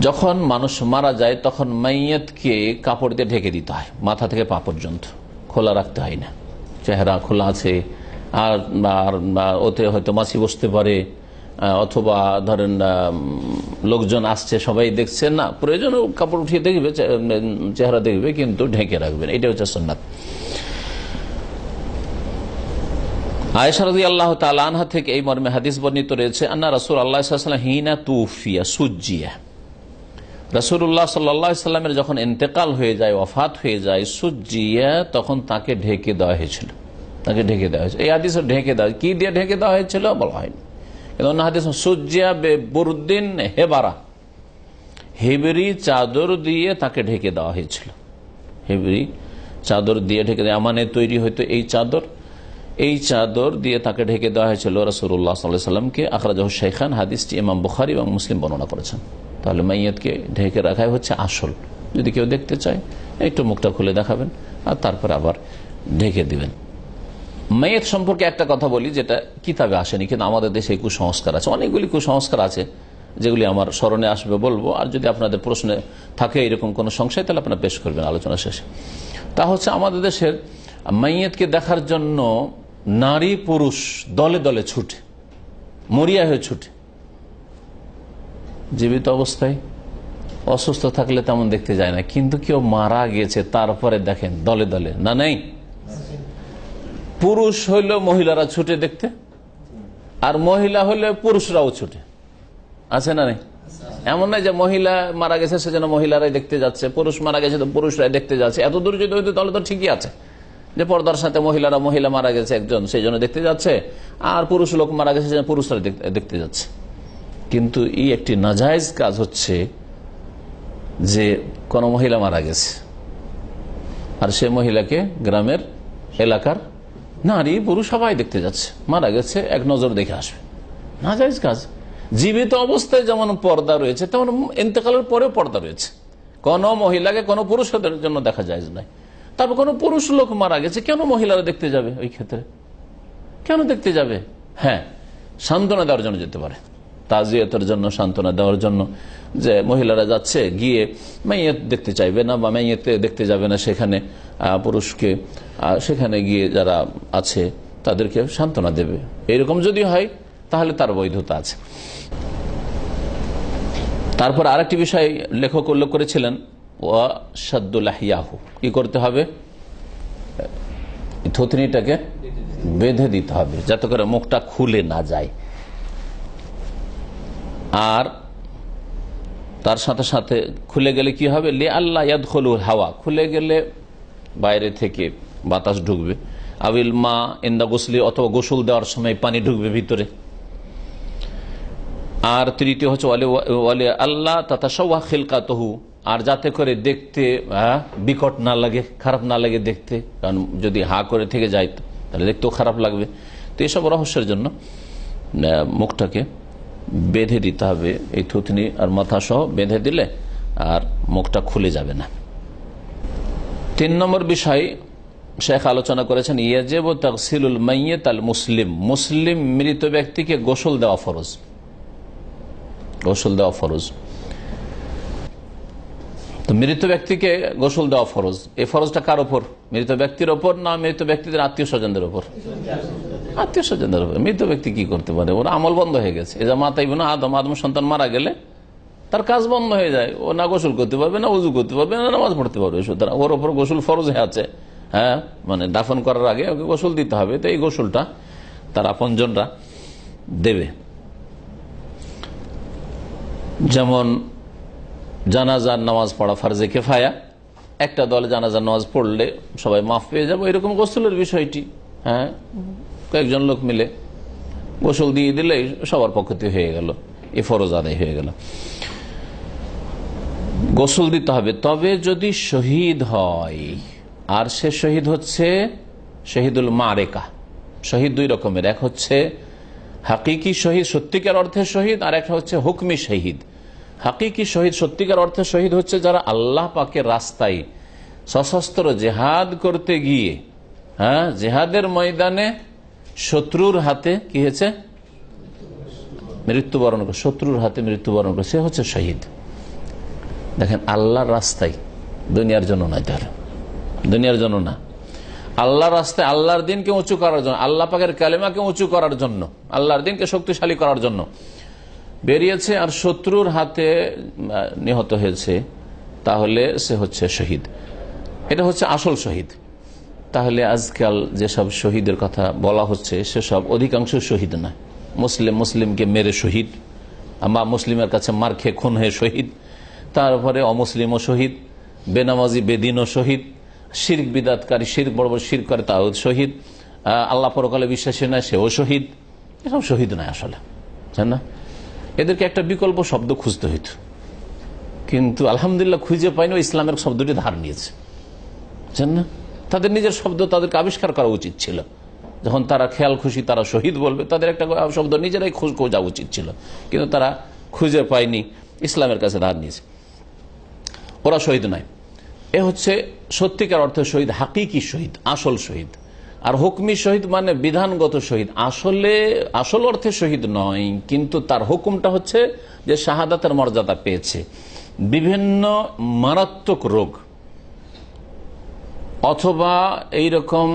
যখন মানুষ মারা যায় তখন মাইয়াতকে কাপড় দিয়ে ঢেকে দিতে হয়, মাথা থেকে পা পর্যন্ত, খোলা রাখতে হয় না। চেহারা খোলা আছে আর ওতে হয়তো মাছি বসতে পারে, অথবা ধরেন লোকজন আসছে সবাই দেখছে না, প্রয়োজন কাপড় উঠিয়ে দেখবে, চেহারা দেখবে, কিন্তু ঢেকে রাখবেন। এটা হচ্ছে সুন্নাত। আয়েশা রাদিয়াল্লাহু তাআলা আনহা থেকে এই মর্মে হাদিস বর্ণিত রয়েছে, আন্না রাসূলুল্লাহ সাল্লাল্লাহু আলাইহি ওয়াসাল্লাম হিনা তুফিয়া সুজ্জিয়া, রাসূলুল্লাহ সাল্লাল্লাহু আলাইহি ওয়াসাল্লামের যখন ইন্তেকাল হয়ে যায়, ওয়াফাত হয়ে যায়, সুজ্জিয়া, তখন তাকে ঢেকে দেওয়া হয়েছিল। তাকে ঢেকে দেওয়া হয়েছে। এই হাদিসে ঢেকে দেওয়া, কি দিয়ে ঢেকে দেওয়া হয়েছিল বলা হয়নি, কিন্তু অন্য হাদিস সুজ্জিয়া বেবুরদিন হেবারা, হেবরি চাদর দিয়ে তাকে ঢেকে দেওয়া হয়েছিল। হেবরি চাদর দিয়ে ঢেকে দেওয়া, আমানে তৈরি হয়তো এই চাদর, এই চাদর দিয়ে তাকে ঢেকে দেওয়া হয়েছিল রাসূলুল্লাহ সাল্লাল্লাহু আলাইহি ওয়াসাল্লামকে। আখরাজাহু শাইখান, হাদিসটি ইমাম বুখারী এবং মুসলিম বর্ণনা করেছেন। তাহলে মাইয়াতকে ঢেকে রাখাই হচ্ছে আসল। যদি কেউ দেখতে চায় একটু মুখটা খুলে দেখাবেন, আর তারপর আবার ঢেকে দিবেন। মাইয়াত সম্পর্কে একটা কথা বলি, যেটা কিতাবে আসেনি, কিন্তু আমাদের দেশে কুসংস্কার আছে, অনেকগুলি কুসংস্কার আছে, যেগুলি আমার স্মরণে আসবে বলবো। আর যদি আপনাদের প্রশ্নে থাকে এরকম কোনো সংশয়, তাহলে আপনারা পেশ করবেন আলোচনা শেষে। তা হচ্ছে আমাদের দেশের মাইয়াতকে দেখার জন্য নারী পুরুষ দলে দলে ছুটে, মরিয়া হয়ে ছুটে। জীবিত অবস্থায়, অসুস্থ থাকলে তেমন দেখতে যায় না, কিন্তু কেউ মারা গেছে তারপরে দেখেন দলে দলে, না নেই? পুরুষ হইলে মহিলারা ছুটে দেখতে, আর মহিলা হলে পুরুষরাও ছুটে, আছে না নেই? এমন নয় যে মহিলা মারা গেছে সেজন্য মহিলারাই দেখতে যাচ্ছে, পুরুষ মারা গেছে তো পুরুষরাই দেখতে যাচ্ছে। এত দূর যদি হইতো তাহলে তো ঠিকই আছে, যে পর্দার সাথে মহিলা মারা গেছে একজন, সেই জন্য দেখতে যাচ্ছে, আর পুরুষ লোক মারা গেছে সেজন্য পুরুষরা দেখতে যাচ্ছে। কিন্তু এই একটি নাজায়েজ কাজ হচ্ছে যে কোন মহিলা মারা গেছে, আর সে মহিলাকে গ্রামের এলাকার নারী পুরুষ সবাই দেখতে যাচ্ছে, মারা গেছে এক নজর দেখে আসবে, নাজায়েজ কাজ। জীবিত অবস্থায় যেমন পর্দা রয়েছে, তেমন ইন্তেকালের পরেও পর্দা রয়েছে। কোন মহিলাকে কোন পুরুষদের জন্য দেখা যায় না। তারপর কোন পুরুষ লোক মারা গেছে, কেন মহিলারা দেখতে যাবে? ওই ক্ষেত্রে কেন দেখতে যাবে? হ্যাঁ, সান্ত্বনা দেওয়ার জন্য যেতে পারে, তাজিয়াতের জন্য, সান্ত্বনা দেওয়ার জন্য, যে মহিলারা যাচ্ছে, গিয়ে মাইয়াত দেখতে চাইবে না বা মাইয়াত দেখতে যাবে না, সেখানে পুরুষকে, সেখানে গিয়ে যারা আছে তাদেরকে সান্ত্বনা দেবে। এরকম যদি হয় তাহলে তার বৈধতা আছে। তারপর আরেকটি বিষয় লেখক উল্লেখ করেছিলেন, ওয়া শাদ্দুল আহিয়াহু, কি করতে হবে? থুতনিটাকে বেঁধে দিতে হবে, যাতে করে মুখটা খুলে না যায়। আর তার সাথে সাথে খুলে গেলে কি হবে? লি আল্লাহ ইয়াদখুলুল হাওয়া, খুলে গেলে বাইরে থেকে বাতাস ঢুকবে। আবিল মা ইন্দা গোসলি, অথবা গোসল দেওয়ার সময় পানি ঢুকবে ভিতরে। আর তৃতীয় হচ্ছে ওয়ালি আল্লাহ তাতাশাওয়া খিলকাতহু, আর যাতে করে দেখতে বিকট না লাগে, খারাপ না লাগে দেখতে, কারণ যদি হা করে থেকে যায় তাহলে দেখতেও খারাপ লাগবে। তো এসব রহস্যের জন্য মুখটাকে বেঁধে দিতে হবে, এই থুতনি আর মাথা সহ বেঁধে দিলে আর মুখটা খুলে যাবে না। 3 নম্বর বিষয় শেখ আলোচনা করেছেন, ইয়াজিবু তাগসিলুল মাইয়িত আল মুসলিম, মুসলিম মৃত ব্যক্তিকে গোসল দেওয়া ফরজ। গোসল দেওয়া ফরজ। তো মৃত ব্যক্তিকে গোসল দেওয়া ফরজ। এই ফরজটা কার ওপর? মৃত ব্যক্তির ওপর না মৃত ব্যক্তিদের আত্মীয় স্বজনদের ওপর? আত্মীয় স্বজনদের ওপর। মৃত ব্যক্তি কি করতে পারে? ওর আমল বন্ধ হয়ে গেছে। এ যা মাতাই বোন আদম সন্তান মারা গেলে তার কাজ বন্ধ হয়ে যায়। ও না গোসল করতে পারবে, না উজু করতে পারবে, না নামাজ পড়তে পারবে। সুতরাং ওর ওপর গোসল ফরজ হয়ে আছে। হ্যাঁ, মানে দাফন করার আগে ওকে গোসল দিতে হবে। তো এই গোসলটা তার আপনজনরা দেবে। যেমন জানাজার নামাজ পড়া ফারজে কিফায়া, একটা দল জানাজার নামাজ পড়লে সবাই মাফ পেয়ে যাবো, এরকম গোসলের বিষয়টি। হ্যাঁ, কয়েকজন লোক মিলে গোসল দিয়ে দিলে সবার পক্ষে হয়ে গেল, এ ফরজ আদায় হয়ে গেল। গোসল দিতে হবে। তবে যদি শহীদ হয়, আর সে শহীদ হচ্ছে শহীদুল মারেকা। শহীদ দুই রকমের, এক হচ্ছে হাকিকি শহীদ, সত্যিকার অর্থে শহীদ, আর একটা হচ্ছে হুকমি শহীদ। হাকিকি শহীদ, সত্যিকার অর্থে শহীদ হচ্ছে যারা আল্লাহ পাকের রাস্তায় সশস্ত্র জেহাদ করতে গিয়ে, হ্যাঁ, জেহাদের ময়দানে শত্রুর হাতে কি হয়েছে? মৃত্যুবরণ করে, শত্রুর হাতে মৃত্যুবরণ করে, সে হচ্ছে শহীদ। দেখেন, আল্লাহর রাস্তায়, দুনিয়ার জন্য নয়, তাহলে দুনিয়ার জন্য না, আল্লাহর রাস্তায় আল্লাহর দিনকে উঁচু করার জন্য, আল্লাহ পাকের কালেমাকে উঁচু করার জন্য, আল্লাহর দিনকে শক্তিশালী করার জন্য বেরিয়েছে, আর শত্রুর হাতে নিহত হয়েছে, তাহলে সে হচ্ছে শহীদ। এটা হচ্ছে আসল শহীদ। তাহলে আজকাল যেসব শহীদের কথা বলা হচ্ছে সেসব অধিকাংশ শহীদ নয়। মুসলিমকে মেরে শহীদ, বা মুসলিমের কাছে মার খেয়ে খুন হয়ে শহীদ, তারপরে অমুসলিমও শহীদ, বেনামাজি বেদিনও শহীদ, শিরক বিদাতকারী, শিরক বড় বড় শিরক করে তাও শহীদ, আল্লাহ পরকালে বিশ্বাসী নয় সেও শহীদ। এসব শহীদ নয় আসলে, জান না? এদেরকে একটা বিকল্প শব্দ খুঁজতে হইত, কিন্তু আলহামদুলিল্লাহ খুঁজে পাইনি। ইসলামের শব্দটি ধার নিয়েছে, জান না? তাদের নিজের শব্দ তাদেরকে আবিষ্কার করা উচিত ছিল। যখন তারা খেয়াল খুশি তারা শহীদ বলবে, তাদের একটা শব্দ নিজেরাই খোঁজা উচিত ছিল, কিন্তু তারা খুঁজে পায়নি, ইসলামের কাছে ধার নিয়েছে। ওরা শহীদ নয়। এ হচ্ছে সত্যিকার অর্থে শহীদ, হাকিকি শহীদ, আসল শহীদ। আর হুকমি শহীদ মানে বিধানগত শহীদ, আসল অর্থে শহীদ নয়, কিন্তু তার হুকুমটা হচ্ছে যে শাহাদাতের মর্যাদা পেয়েছে। বিভিন্ন মারাত্মক রোগ অথবা এইরকম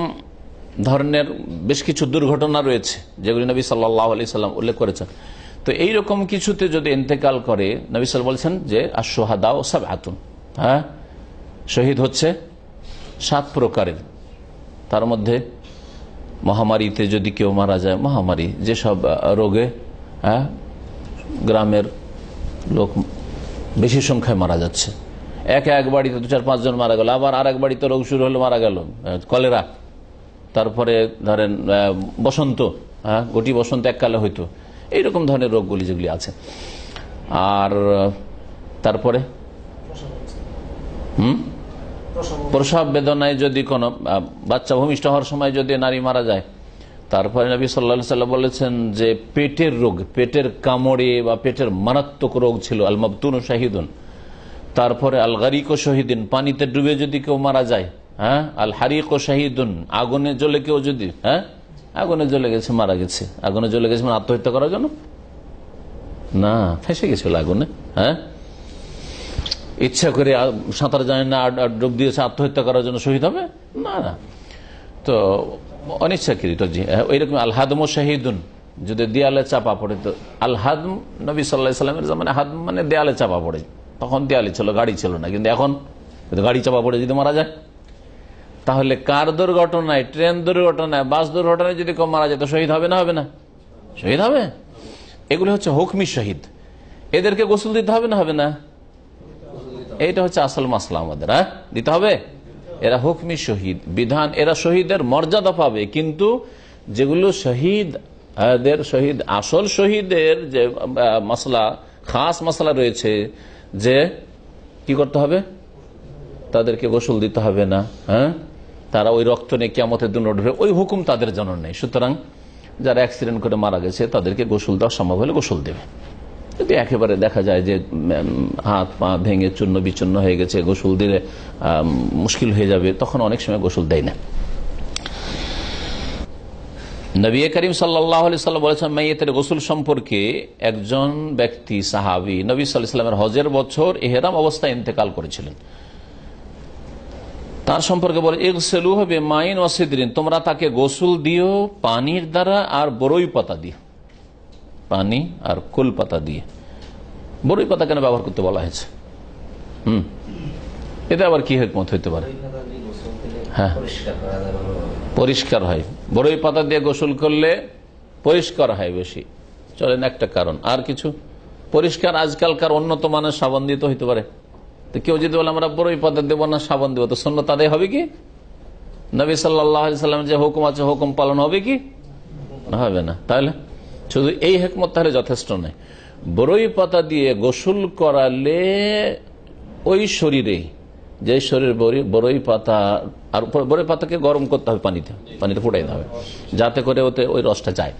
ধরনের বেশ কিছু দুর্ঘটনা রয়েছে যেগুলি নবী সাল্লাল্লাহু আলাইহি সাল্লাম উল্লেখ করেছেন। তো এইরকম কিছুতে যদি ইন্তেকাল করে, নবী সাল্লাল্লাহু বলছেন যে আশ-শুহাদাউ সাবআতুন, হ্যাঁ, শহীদ হচ্ছে 7 প্রকারের। তার মধ্যে মহামারীতে যদি কেউ মারা যায়, মহামারী যেসব রোগে, হ্যাঁ, গ্রামের লোক বেশি সংখ্যায় মারা যাচ্ছে, এক বাড়িতে 2-4-5 জন মারা গেল, আবার আর এক বাড়িতে রোগ শুরু হলে মারা গেল, কলেরা, তারপরে ধরেন বসন্ত, হ্যাঁ, গোটি বসন্ত এককালে হইতো, এইরকম ধরনের রোগগুলি যেগুলি আছে। আর তারপরে প্রসব বেদনায় যদি কোনো বাচ্চা ভূমিষ্ঠ হওয়ার সময় যদি নারী মারা যায়। তারপরে নবী সাল্লাল্লাহু আলাইহি সাল্লাম বলেছেন যে পেটের রোগ, পেটের কামড়ে বা পেটের মারাত্মক রোগ ছিল, আল মাবতুনু শাহিদুন। তারপরে আল গারিক ও শহীদিন, পানিতে ডুবে যদি কেউ মারা যায়, হ্যাঁ, আল হারিক ও শাহিদুন, আগুনে জ্বলে কেউ যদি, হ্যাঁ, আগুনে জ্বলে গেছে, মারা গেছে, আগুনে জ্বলে গেছে, মানে আত্মহত্যা করার জন্য না, ফেঁসে গেছিল আগুনে, হ্যাঁ, ইচ্ছা করে সাঁতার জানে না, ডুব দিয়েছে, আত্মহত্যা করার জন্য শহীদ হবে না, না। তো অনিচ্ছাকৃত, জি, ওইরকম আল হাদম ও শাহিদুন, যদি দেয়ালে চাপা পড়ে। তো আল হাদম, নবী সাল্লাল্লাহু আলাইহি সাল্লামের জামানায় হাদম মানে দেয়ালে চাপা পড়ে। তখন দেয়ালে ছিল, গাড়ি ছিল না, কিন্তু এখন গাড়ি চাপা পড়ে যদি মারা যায়, তাহলে কার দুর্ঘটনায়, ট্রেন দুর্ঘটনায়, বাস দুর্ঘটনায় যদি কেউ মারা যায় তো শহীদ হবে না? হবে না? শহীদ হবে। এগুলি হচ্ছে হুকমি শহীদ। এদেরকে গোসল দিতে হবে না? হবে না? এইটা হচ্ছে আসল মাসলা আমাদের, হ্যাঁ, দিতে হবে। এরা হুকমি শহীদ, বিধান, এরা শহীদের মর্যাদা পাবে। কিন্তু যেগুলো শহীদ, আসল শহীদের যে মাসলা, খাস মাসলা রয়েছে, যে কি করতে হবে, তাদেরকে গোসল দিতে হবে না, হ্যাঁ, তারা ওই রক্ত নিয়ে কিয়ামতের দিন উঠবে, ওই হুকুম তাদের জন্য নেই। সুতরাং যারা অ্যাক্সিডেন্ট করে মারা গেছে তাদেরকে গোসল দেওয়া সম্ভব হলে গোসল দেবে। যদি একেবারে দেখা যায় যে হাত পা ভেঙে চূর্ণ বিচূর্ণ হয়ে গেছে, গোসল দিলে মুশকিল হয়ে যাবে, তখন অনেক সময় গোসল দেয় না। নবী করিম সাল্লাল্লাহু আলাইহি ওয়াসাল্লাম বলেছেন মাইয়িতের গোসল সম্পর্কে, একজন ব্যক্তি সাহাবী নবী সাল্লাল্লাহু আলাইহি ওয়াসাল্লামের হজের বছর ইহরাম অবস্থায় ইন্তেকাল করেছিলেন, তার সম্পর্কে বলে ইগসিলুহু বিমাইন ওয়া সিদরিন, তোমরা তাকে গোসল দিও পানির দ্বারা আর বরই পাতা দিয়ে, পানি আর কুল পাতা দিয়ে। বরই পাতা কেন ব্যবহার করতে বলা হয়েছে? এতে আবার কি হিকমত হইতে পারে? হ্যাঁ, পরিষ্কার হয়, বরই পাতা দিয়ে গোসল করলে পরিষ্কার হয় বেশি। চলেন একটা কারণ, আর কিছু পরিষ্কার আজকালকার উন্নত মানের সাবান দিতে হইতে পারে। তো কেউ যদি বলে আমরা বরই পাতা দেবো না সাবান দেবো, তো সুন্নাত আদায় হবে কি? নবী সাল্লাল্লাহু আলাইহি ওয়াসাল্লাম যে হুকুম আছে হুকুম পালন হবে কি? হবে না। তাহলে শুধু এই হিকমত তাহলে যথেষ্ট নয়। বরই পাতা দিয়ে গোসল করালে ওই শরীরে, যে শরীর বরই পাতা, আর বরই পাতাকে গরম করতে হবে, পানিতে ফুটাইতে হবে যাতে করে ওতে ওই রসটা যায়।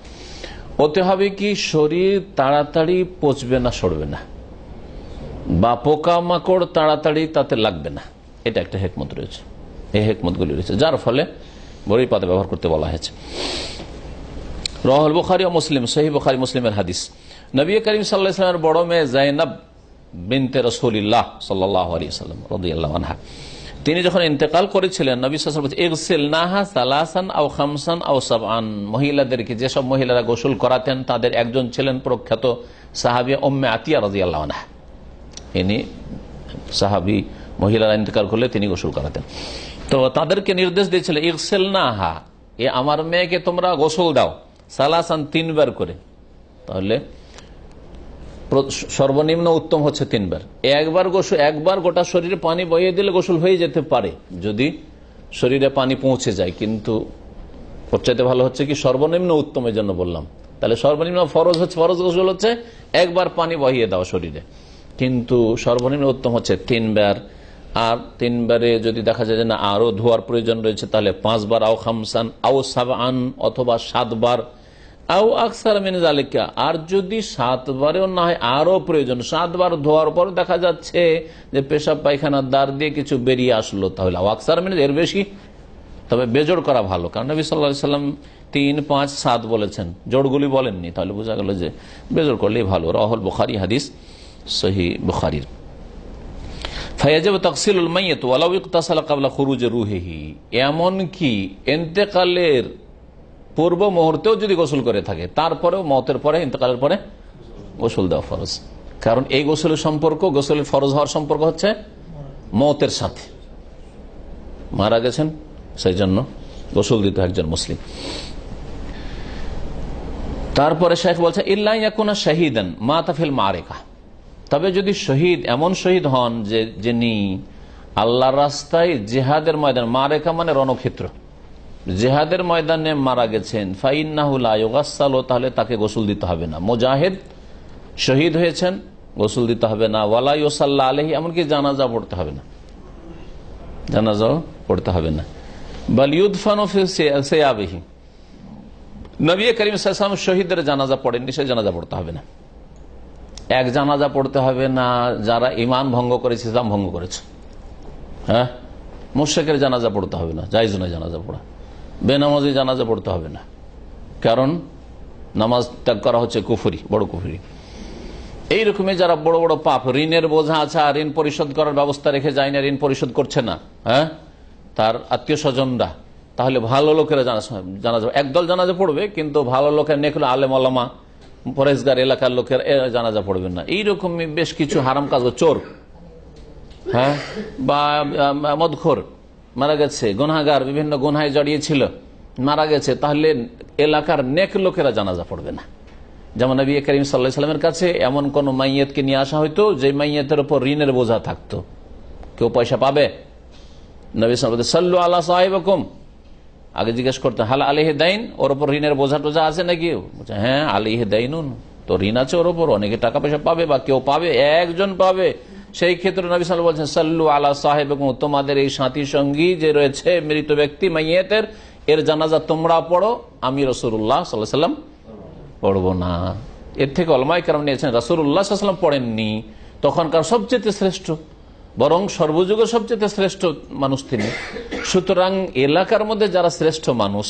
ওতে হবে কি শরীর তাড়াতাড়ি পচবে না, সরবে না, বা পোকামাকড় তাড়াতাড়ি তাতে লাগবে না। এটা একটা হিকমত রয়েছে, এই হিকমতগুলি রয়েছে, যার ফলে বরই পাতা ব্যবহার করতে বলা হয়েছে। রাওয়াহুল বুখারী ও মুসলিম, সহিহ বুখারী মুসলিমের হাদিস। নবী করিম সাল্লাল্লাহু আলাইহি ওয়াসাল্লামের বড় মেয়ে যায়েনব বিনতে রাসূলিল্লাহ সাল্লাল্লাহু আলাইহি ওয়াসাল্লাম রাদিয়াল্লাহু আনহা, তিনি যখন ইন্তেকাল করেছিলেন নবী সাল্লাল্লাহু আলাইহি ওয়াসাল্লাম ইগসিলনাহা সালাসান আও খামসান আও সাবআন, মহিলাদেরকে, যেসব মহিলারা গোসল করাতেন তাদের একজন ছিলেন প্রখ্যাত সাহাবী উম্মে আতিয়া রাদিয়াল্লাহু আনহা। ইনি সাহাবী, মহিলারা ইন্তেকাল করলে তিনি গোসল করাতেন। তো তাদেরকে নির্দেশ দিয়েছিল ইগসিলনাহা, এ আমার মেয়েকে তোমরা গোসল দাও, সালাসান 3 বার করে। তাহলে সর্বনিম্ন উত্তম হচ্ছে 3 বার। একবার গোটা শরীরে পানি বইয়ে দিলে গোসল হয়ে যেতে পারে যদি শরীরে পানি পৌঁছে যায়, কিন্তু ওর চাইতে ভালো হচ্ছে কি সর্বনিম্ন উত্তমের জন্য বললাম। তাহলে সর্বনিম্ন ফরজ গোসল হচ্ছে একবার পানি বহিয়ে দাও শরীরে, কিন্তু সর্বনিম্ন উত্তম হচ্ছে 3 বার। আর 3 বারে যদি দেখা যায় যে না আরো ধোয়ার প্রয়োজন রয়েছে তাহলে 5 বার, আও খামসান আও সাবআন, অথবা 7 বার, আও আকসার মিন যালিকা। আর যদি 7 বারেও না হয় আরো প্রয়োজন, 7 বার ধোয়ার পর দেখা যাচ্ছে যে পেশাব পায়খানার দ্বার দিয়ে কিছু বেরিয়ে আসলো, তাহলে আও আকসার মিন, এর বেশি। তবে বেজোড় করা ভালো, কারণ নবী সাল্লাল্লাহু আলাইহি ওয়াসাল্লাম 3, 5, 7 বলেছেন, জোড়গুলি বলেননি, তাহলে বোঝা গেল যে বেজোড় করলেই ভালো। রাওয়াহুল বুখারী, হাদিস সহিহ বুখারীর। ফায়াজিব তাগসিলুল মাইয়িত ওয়ালাউ ইগতাসালা ক্বাবলা খুরুজ রূহিহি, এমন কি ইন্তেকালের পূর্ব মুহূর্তেও যদি গোসল করে থাকে তারপরেও মওতের পরে, ইন্তেকালের পরে গোসল দেওয়া ফরজ। কারণ এই গোসলের সম্পর্ক, গোসলের ফরজ হওয়ার সম্পর্ক হচ্ছে মওতের সাথে, মারা গেছেন সেই জন্য গোসল দিতে একজন মুসলিম। তারপরে শেখ বলছে ইল্লা ইয়াকুনা শাহীদান মাতা ফিল মারিকা, তবে যদি শহীদ, এমন শহীদ হন যে যিনি আল্লাহর রাস্তায় জিহাদের ময়দান, মারেকা মানে রণক্ষেত্র, জিহাদের ময়দানে মারা গেছেন, ফাইন্নাহু লা ইউগাসসালু, তাহলে তাকে গোসল দিতে হবে না। মুজাহিদ শহীদ হয়েছেন, গোসল দিতে হবে না। ওয়ালা ইউসাল্লা আলাইহি, এমনকি জানাজা পড়তে হবে না, জানাজাও পড়তে হবে না। বাল ইউদফানু ফি সিয়াবিহি, নবী করিম সাল্লাল্লাহু আলাইহি ওয়াসাল্লাম শহীদের জানাজা পড়েননি, সে জানাজা পড়তে হবে না। এক জানাজা পড়তে হবে না যারা ঈমান ভঙ্গ করেছে, ইসলাম ভঙ্গ করেছে। হ্যাঁ, মুশরিকের জানাজা পড়তে হবে না, জায়েজ নয় জানাজা পড়া। বেনামাজি জানাজা পড়তে হবে না, কারণ নামাজ ত্যাগ করা হচ্ছে কুফরি, বড় কুফরি। এইরকমই যারা বড় বড় পাপ, ঋণের বোঝা আছে, ঋণ পরিশোধ করার ব্যবস্থা রেখে যায় না, ঋণ পরিশোধ করছে না, হ্যাঁ, তার আত্মীয় স্বজনরা, তাহলে ভালো লোকেরা জানাজা, একদল জানাজা পড়বে, কিন্তু ভালো লোকের নেক আলেম ওলামা পরেশগার এলাকার লোকের জানাজা পড়বেন না। এইরকম বেশ কিছু হারাম কাজ, চোর, হ্যাঁ, বা মদখোর মারা গেছে, গুনাহগার বিভিন্ন গুনাহে জড়িয়েছিল মারা গেছে, তাহলে এলাকার নেক লোকেরা জানাজা পড়বে না। যেমন নবী করিম সাল্লাল্লাহু আলাইহি ওয়াসাল্লামের কাছে এমন কোন মাইয়িতকে নিয়ে আসা হইতো যে মাইয়িতের উপর ঋণের বোঝা থাকতো, কেউ পয়সা পাবে, নবী সাল্লাল্লাহু আলাইহি ওয়াসাল্লাম সাল্লু আলা সাহিবাকুম, আগে জিজ্ঞেস করতেন হাল আলাইহি দাইন, ওর উপর ঋণের বোঝা টোঝা আছে নাকি? হ্যাঁ, আলাইহি দাইনুন, তো ঋণ আছে ওর উপর, অনেকে টাকা পয়সা পাবে বা কেউ পাবে, একজন পাবে। সেই ক্ষেত্রে নবী সাল্লাল্লাহু আলাইহি ওয়াসাল্লাম বলছেন সাল্লু আলা সাহিবাকুম, তোমাদের এই সাথী সঙ্গী যে রয়েছে মৃত ব্যক্তি মাইয়িতের, এর জানাজা তোমরা পড়ো, আমি রাসূলুল্লাহ সাল্লাল্লাহু আলাইহি ওয়াসাল্লাম পড়বো না। এর থেকে উলামায়ে কেরাম নিয়েছেন রাসূলুল্লাহ সাল্লাল্লাহু আলাইহি ওয়াসাল্লাম পড়েননি, তখনকার সবচেয়ে শ্রেষ্ঠ, বরং সর্বযুগের সবচেয়ে শ্রেষ্ঠ মানুষ তিনি। সুতরাং এলাকার মধ্যে যারা শ্রেষ্ঠ মানুষ,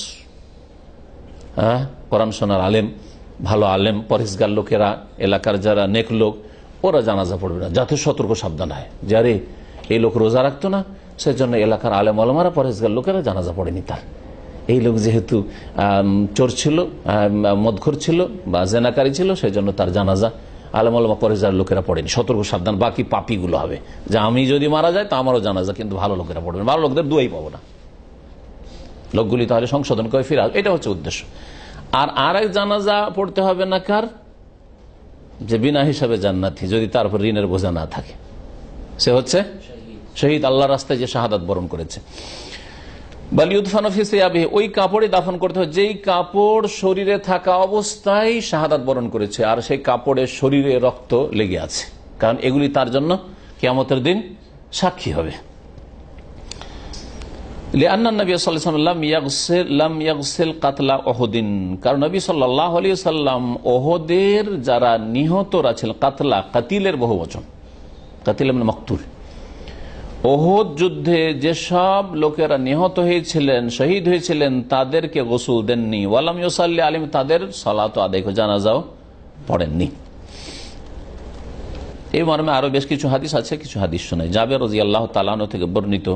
কোরআন শোনার আলেম, ভালো আলেম, পরহেজগার লোকেরা, এলাকার যারা নেক লোক, ওরা জানাজা পড়বে না, যাতে সতর্ক সাবধান হয়। যারে এই লোক রোজা রাখতো না, সেজন্য এলাকার আলেম আলমারা, পরহেজগার লোকেরা জানাজা পড়েনি তার। এই লোক যেহেতু চোর ছিল, মদখোর ছিল বা জেনাকারী ছিল, সেই জন্য তার জানাজা আলেম আলমা পরহেজগার লোকেরা পড়েনি। সতর্ক সাবধান, বাকি পাপীগুলো হবে, যে আমি যদি মারা যাই তা আমারও জানাজা, কিন্তু ভালো লোকেরা পড়বে, ভালো লোকদের দুয়াই পাবো না, লোকগুলি তাহলে সংশোধন করে ফিরে। এটা হচ্ছে উদ্দেশ্য। আর এক জানাজা পড়তে হবে না কার? যে বিনা হিসাবে জান্নাতি, যদি তার উপর ঋণের বোঝা না থাকে, সে হচ্ছে শহীদ, আল্লাহর রাস্তায় যে শাহাদাত বরণ করেছে। ওই কাপড়ে দাফন করতে হবে যেই কাপড় শরীরে থাকা অবস্থায় শাহাদাত বরণ করেছে, আর সেই কাপড়ে শরীরে রক্ত লেগে আছে, কারণ এগুলি তার জন্য কিয়ামতের দিন সাক্ষী হবে। কারণ নবী সাল্লাল্লাহু আলাইহি ওয়াসাল্লাম ওহদের যারা নিহতরা ছিলেন, কাতলা, কাতিলের বহু বচন, কাতিল মানে মাকতুল, ওহদ যুদ্ধে যেসব লোকেরা নিহত হয়েছিলেন, শহীদ হয়েছিলেন, তাদেরকে গোসল দেননি। ওয়ালাম ইউসাল্লি আলাইহিম, তাদের সালাত আদায় করে জানাজাও পড়েননি। এই মর্মে আরো বেশ কিছু হাদিস আছে, কিছু হাদিস শোনায়। জাবের রাদিয়াল্লাহু তাআলা আনহু থেকে বর্ণিত,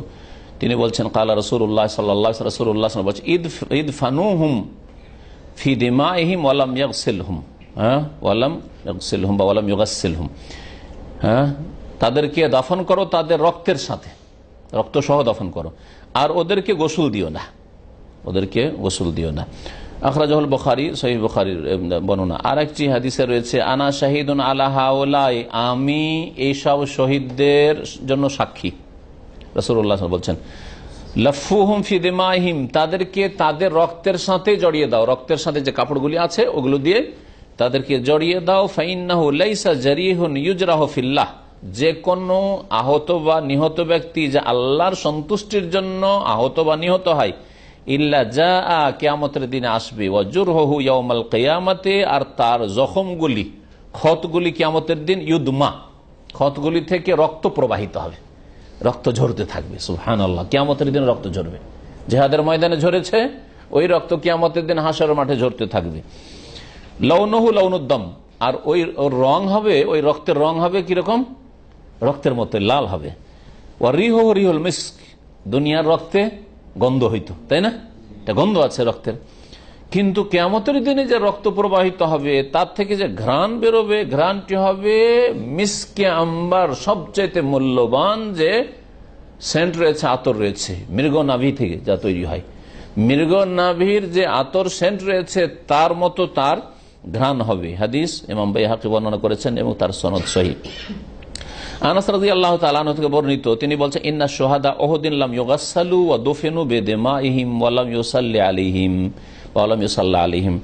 তিনি বলছেন কালা রাসূলুল্লাহ সাল্লাল্লাহু আলাইহি ওয়াসাল্লাম বলছেন ইদফানুহুম ফি দিমাইহিম ওয়ালাম ইয়াগসিলহুম, ওয়ালাম ইয়াগসিলহুম বা ওয়ালাম ইউগাসসিলহুম, তাদেরকে দাফন করো তাদের রক্তের সাথে, রক্ত সহ দাফন করো, আর ওদেরকে গোসল দিও না, ওদেরকে গোসল দিও না। আখরাজাহুল বুখারী, সহিহ বুখারীর বর্ণনা। আর একটি হাদিসে রয়েছে আনা শাহিদুন আলা হাউলাই, আমি এইসব শহীদদের জন্য সাক্ষী। রাসূলুল্লাহ বলছেন লাফুহুম ফি দিমাইহিম, তাদেরকে তাদের রক্তের সাথে জড়িয়ে দাও, রক্তের সাথে যে কাপড়গুলি আছে ওগুলো দিয়ে তাদেরকে জড়িয়ে দাও। ফাইন্নাহু লাইসা জারিহুন ইউজরাহু ফিল্লাহ, যে কোনো আহত বা নিহত ব্যক্তি যে আল্লাহর সন্তুষ্টির জন্য আহত বা নিহত হয়, ইল্লা জাআ, কিয়ামতের দিনে আসবে, ওয়াজুরহু ইয়াউমাল কিয়ামাতে, আর তার জখমগুলি, ক্ষতগুলি কিয়ামতের দিন ইউদমা, ক্ষতগুলি থেকে রক্ত প্রবাহিত হবে, রক্ত ঝরতে থাকবে। সুবহানাল্লাহ, কিয়ামতের দিন রক্ত ঝরবে, জিহাদের ময়দানে ঝরেছে ওই রক্ত কিয়ামতের দিন হাসরের মাঠে ঝরতে থাকবে। লাউনুহু লাউনুদ্দম, আর ওই রং হবে, ওই রক্তের রং হবে কিরকম? রক্তের মতো লাল হবে। ওয়া রিহুহু রিহুল মিস্ক, দুনিয়ার রক্তে গন্ধ হইতো, তাই না? এটা গন্ধ আছে রক্তের, কিন্তু কিয়ামতের দিনে যে রক্ত প্রবাহিত হবে তার থেকে যে ঘ্রাণ বেরোবে, ঘ্রাণটি হবে মিসকে আম্বার, সবচাইতে মূল্যবান যে সেন্ট রয়েছে, আতর রয়েছে মৃগ নাভি থেকে যা তৈরি হয়, মৃগ নাভির যে আতর সেন্ট রয়েছে তার মতো তার ঘ্রাণ হবে। হাদিস ইমাম বাইহাকি বর্ণনা করেছেন এবং তার সনদ সহিহ। আনাস রাদিয়াল্লাহু তাআলা আনহু থেকে বর্ণিত, তিনি বলছেন ইন্না শুহাদা উহুদিন লাম ইউগাসসালু ওয়া দুফিনু বিদিমাইহিম ওয়া লাম ইউসাল্লি আলাইহিম ওয়া লাম ইউসাল্লা আলাইহিম।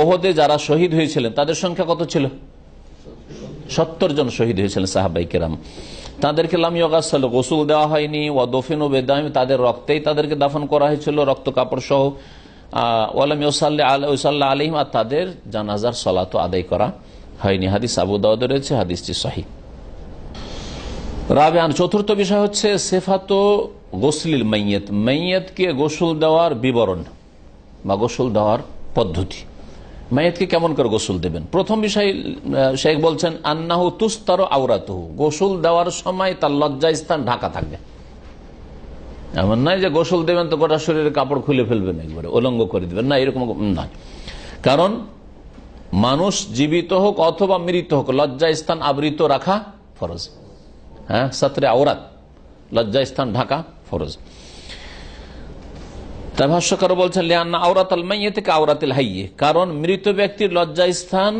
ওহদে যারা শহীদ হয়েছিলেন তাদের সংখ্যা কত ছিল? 70 জন শহীদ হয়েছিলেন সাহাবায়ে কেরাম। তাদেরকে লাম ইউগাসসালু, গোসল দেওয়া হয়নি, ওয়া দুফিনু বিদিমাইহিম, তাদের রক্তেই তাদেরকে দাফন করা হয়েছিল, রক্ত কাপড় সহ, ওয়া লাম ইউসাল্লা আলাইহিম, আর তাদের জানাজার সালাত আদায় করা হয়নি। হাদিস আবু দাউদে রয়েছে, হাদিসটি সহিহ। রাবিআন, চতুর্থ বিষয় হচ্ছে সিফাতু গোসলিল মাইয়িত, মাইয়িতকে গোসল দেওয়ার বিবরণ বা গোসল দেওয়ার পদ্ধতি। মাইয়িতকে কেমন করে গোসল দেবেন? প্রথম বিষয় শেখ বলছেন আন্নাহু তুস্তারু আওরাতুহু, গোসল দেওয়ার সময় তার লজ্জা স্থান ঢাকা থাকবে। এমন নয় যে গোসল দেবেন তো গোটা শরীরের কাপড় খুলে ফেলবেন, একবারে উলঙ্গ করে দিবেন, না, এরকম নয়। কারণ মানুষ জীবিত হোক অথবা মৃত হোক, লজ্জা স্থান আবৃত রাখা ফরজ। সাতরে আওরাত, লজ্জা স্থান ঢাকা ফরজ। তাই ভাষ্যকার বলছেন লিআন্না আওরাতাল মাইয়িতি কাআওরাতিল হাইয়্যি, কারণ মৃত ব্যক্তির লজ্জা স্থান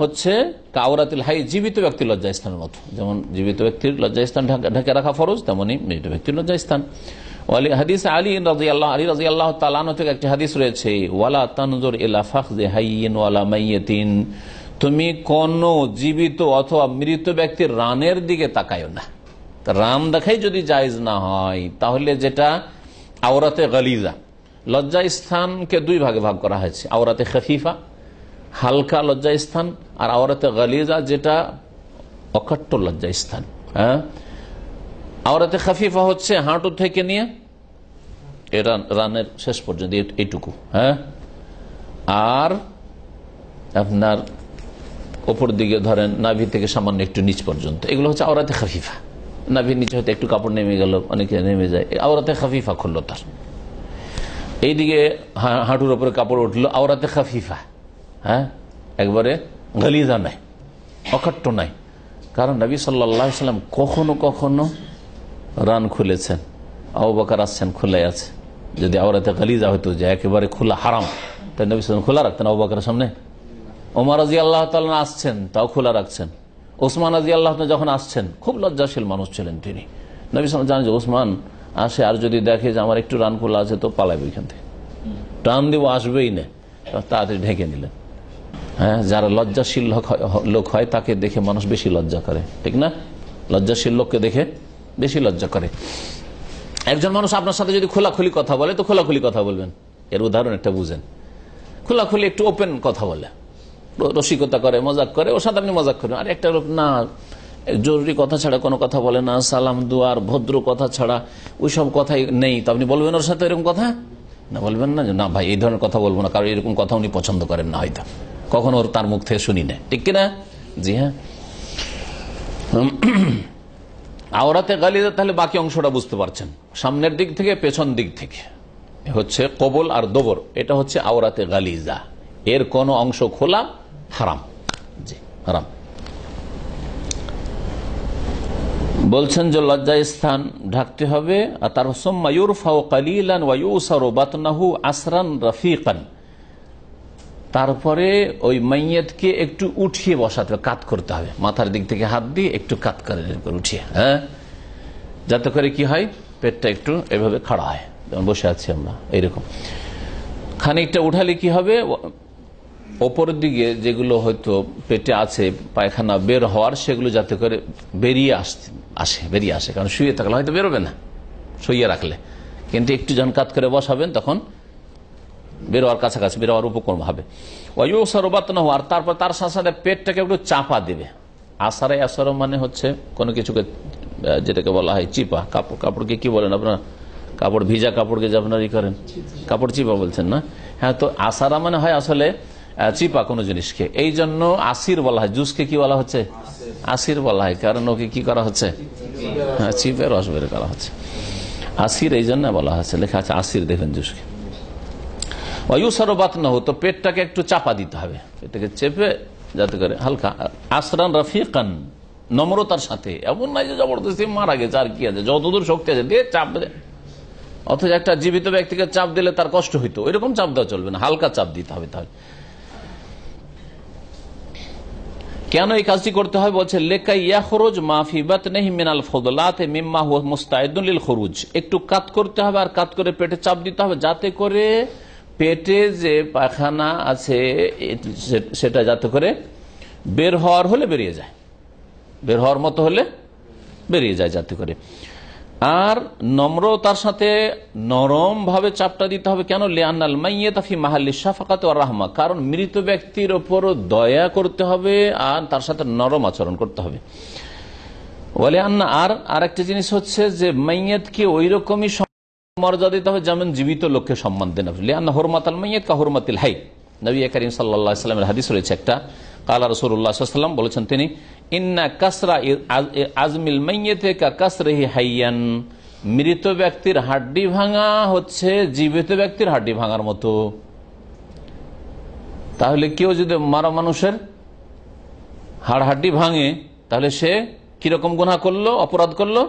হচ্ছে কাআওরাতিল হাইয়্যি, জীবিত ব্যক্তির লজ্জা স্থানের মতো। যেমন জীবিত ব্যক্তির লজ্জা স্থান ঢাকা রাখা ফরজ, তেমনি মৃত ব্যক্তির লজ্জা স্থান। হাদিস আলী রাদিয়াল্লাহু তাআলা আনহু থেকে একটি হাদিস রয়েছে, ওয়ালা তানজুর ইলা ফাখযি হাইয়্যিন ওয়ালা মাইয়িতিন, তুমি কোন জীবিত অথবা মৃত ব্যক্তির রানের দিকে তাকায়ও না। রান দেখাই যদি জায়েজ না হয়, তাহলে যেটা আওরাতে গালিজা, লজ্জা স্থানকে দুই ভাগে ভাগ করা হয়েছে, আওরাতে খফিফা, হালকা লজ্জা স্থান, আর আওরাতে গালিজা, যেটা অকাট্য লজ্জা স্থান। আওরাতে খফিফা হচ্ছে হাঁটু থেকে নিয়ে রানের শেষ পর্যন্ত এইটুকু, আর আপনার ওপর দিকে ধরেন নাভি থেকে সামান্য একটু নিচ পর্যন্ত, এগুলো হচ্ছে আওরাতে খাফিফা। নাভির নিচে হয়তো একটু কাপড় নেমে গেল, অনেকে নেমে যায়, আওরাতে খাফিফা খুললো তার। এইদিকে হাঁটুর উপরে কাপড় উঠলো, আওরাতে খাফিফা, হ্যাঁ, একবারে গালিজা নাই, অকাট্য নাই। কারণ নবী সাল্লাল্লাহু আলাইহি ওয়াসাল্লাম কখনো কখনো রান খুলেছেন, আবু বকর আসছেন খোলা আছে, যদি আওরাতে গালিজা হতো যে একেবারে খোলা হারাম, তাই নবী সাল্লাল্লাহু আলাইহি ওয়াসাল্লাম খোলা রাখতেন আবু বকরের সামনে? ওমর রাদিয়াল্লাহু তাআলা আসছেন, তাও খোলা রাখছেন। ওসমান রাদিয়াল্লাহু তাআলা যখন আসছেন, খুব লজ্জাশীল মানুষ ছিলেন তিনি, নবী সাল্লাল্লাহু আলাইহি ওয়াসাল্লাম জানেন যে ওসমান আসে, আর যদি দেখে যে আমার একটু রান খোলা আছে তো পালাবে এখান থেকে, টান দিব আসবেই না, তাড়াতাড়ি ঢেকে নিলেন। হ্যাঁ, যারা লজ্জাশীল লোক হয় তাকে দেখে মানুষ বেশি লজ্জা করে, ঠিক না? লজ্জাশীল লোককে দেখে বেশি লজ্জা করে। একজন মানুষ আপনার সাথে যদি খোলাখুলি কথা বলে তো খোলাখুলি কথা বলবেন, এর উদাহরণ একটা বুঝেন। খোলাখুলি একটু ওপেন কথা বলে, রসিকতা করে, মজাক করে, ওর সাথে আপনি মজাক করেন। আর একটা লোক না, জরুরি কথা ছাড়া কোনো কথা বলে না, সালাম দুয়ার ভদ্র কথা ছাড়া ওইসব কথাই নেই, তো আপনি বলবেন ওর সাথে এরকম কথা? না, বলবেন না যে না ভাই এই ধরনের কথা বলবো না, কারণ এরকম কথা উনি পছন্দ করেন না, হয়তো কখনো ওর তার মুখ থেকে শুনি না, ঠিক কিনা? জি হ্যাঁ। আওরাতে গালিজা, তাহলে বাকি অংশটা বুঝতে পারছেন, সামনের দিক থেকে পেছন দিক থেকে হচ্ছে কবল আর দবর, এটা হচ্ছে আওরাতে গালিজা। এর কোন অংশ খোলা হারাম, জি হারাম। বলছেন যে লজ্জা স্থান ঢাকতে হবে। আর তার সুম্মা ইউরফাউ কালিলান ওয়া ইউসারু বাতনাহু আসরান রাফিকান, তারপরে ওই মাইয়াতকে একটু উঠিয়ে বসাতে হবে, কাত করতে হবে, মাথার দিক থেকে হাত দিয়ে একটু কাত করে উঠিয়ে, হ্যাঁ, যাতে করে কি হয় পেটটা একটু এভাবে খাড়া হয়, যেমন বসে আছি আমরা এইরকম। খানিকটা উঠালে কি হবে, ওপরের দিকে যেগুলো হয়তো পেটে আছে পায়খানা বের হওয়ার, সেগুলো যাতে করে বেরিয়ে আসে, কারণ শুয়ে থাকলে হয়তো বেরোবে না শুয়ে রাখলে, কিন্তু একটু যখন কাত করে বসাবেন তখন বেরোয়ার কাছাকাছি, বেরোয়ার উপক্রম হবে। আর তারপর তার সাথে সাথে পেটটাকে একটু চাপা দেবে। আসারে আসারো মানে হচ্ছে কোনো কিছুকে, যেটাকে বলা হয় চিপা, কাপড়কে কি বলেন আপনার, কাপড় ভিজা কাপড়কে যে আপনার ই করেন, কাপড় চিপা বলছেন না? হ্যাঁ, তো আসারা মানে হয় আসলে চিপা কোনো জিনিসকে, এই জন্য আসির বলা হয়। জুসকে কি বলা হচ্ছে? আসির বলা হয়, কারণ ওকে কি করা হচ্ছে? হ্যাঁ, চিপে রস বের করা হচ্ছে, আসির এই জন্য বলা হচ্ছে, লেখা আছে আসির, দেখেন জুসকে। ওয়ুসারবাত না হতো, পেটটাকে একটু চাপা দিতে হবে, পেটটাকে চেপে যাতে করে হালকা, আসরান রাফিকান, নম্রতার সাথে, এমন নাই যে জবরদস্তি মারা গেছে আর কি আছে, যতদূর শক্তি আছে দিয়ে চাপ দেয়। অথচ একটা জীবিত ব্যক্তিকে চাপ দিলে তার কষ্ট হইতো, ওইরকম চাপ দেওয়া চলবে না, হালকা চাপ দিতে হবে। তাহলে কেন এই কাজটি করতে হয় বলছে, লেকাই ইয়াখরুজ মাফি বাতনিহি মিনাল ফুদলাতি মিম্মা হুয়া মুস্তাইদুন লিল খুরুজ, একটু কাত করতে হবে আর কাত করে পেটে চাপ দিতে হবে, যাতে করে পেটে যে পায়খানা আছে সেটা যাতে করে বের হওয়ার হলে বেরিয়ে যায়, বের হওয়ার মতো হলে বেরিয়ে যায় যাতে করে। আর নম্রতার সাথে নরম ভাবে চাপটা দিতে হবে। কেন? লিআন্নাল মাইয়িতা ফি মাহাল্লি শাফাকাতি ওয়া রাহমা, কারণ মৃত ব্যক্তির উপর দয়া করতে হবে আর তার সাথে নরম আচরণ করতে হবে। বলে আন্না, আর আরেকটা জিনিস হচ্ছে যে মাইয়াতকে ওই রকমই মর্যাদা দিতে হবে যেমন জীবিত লোককে সম্মান দেন। লিআন্না হুরমাতাল মাইয়িত কা হুরমাতিল হাই, নবী করিম সাল্লাল্লাহু আলাইহি ওয়াসাল্লামের হাদিস রয়েছে একটা, কালা রাসূলুল্লাহ সাল্লাল্লাহু আলাইহি ওয়াসাল্লাম বলেছেন তিনি, ইন্না কাসরা আজমিল মাইয়িতি কা কাসরিহি হাইয়ান, মৃত ব্যক্তির হাড্ডি ভাঙা হচ্ছে জীবিত ব্যক্তির হাড্ডি ভাঙার মতো। তাহলে কেউ যদি মারা মানুষের হাড্ডি ভাঙে তাহলে সে কিরকম গুনাহ করলো, অপরাধ করলো?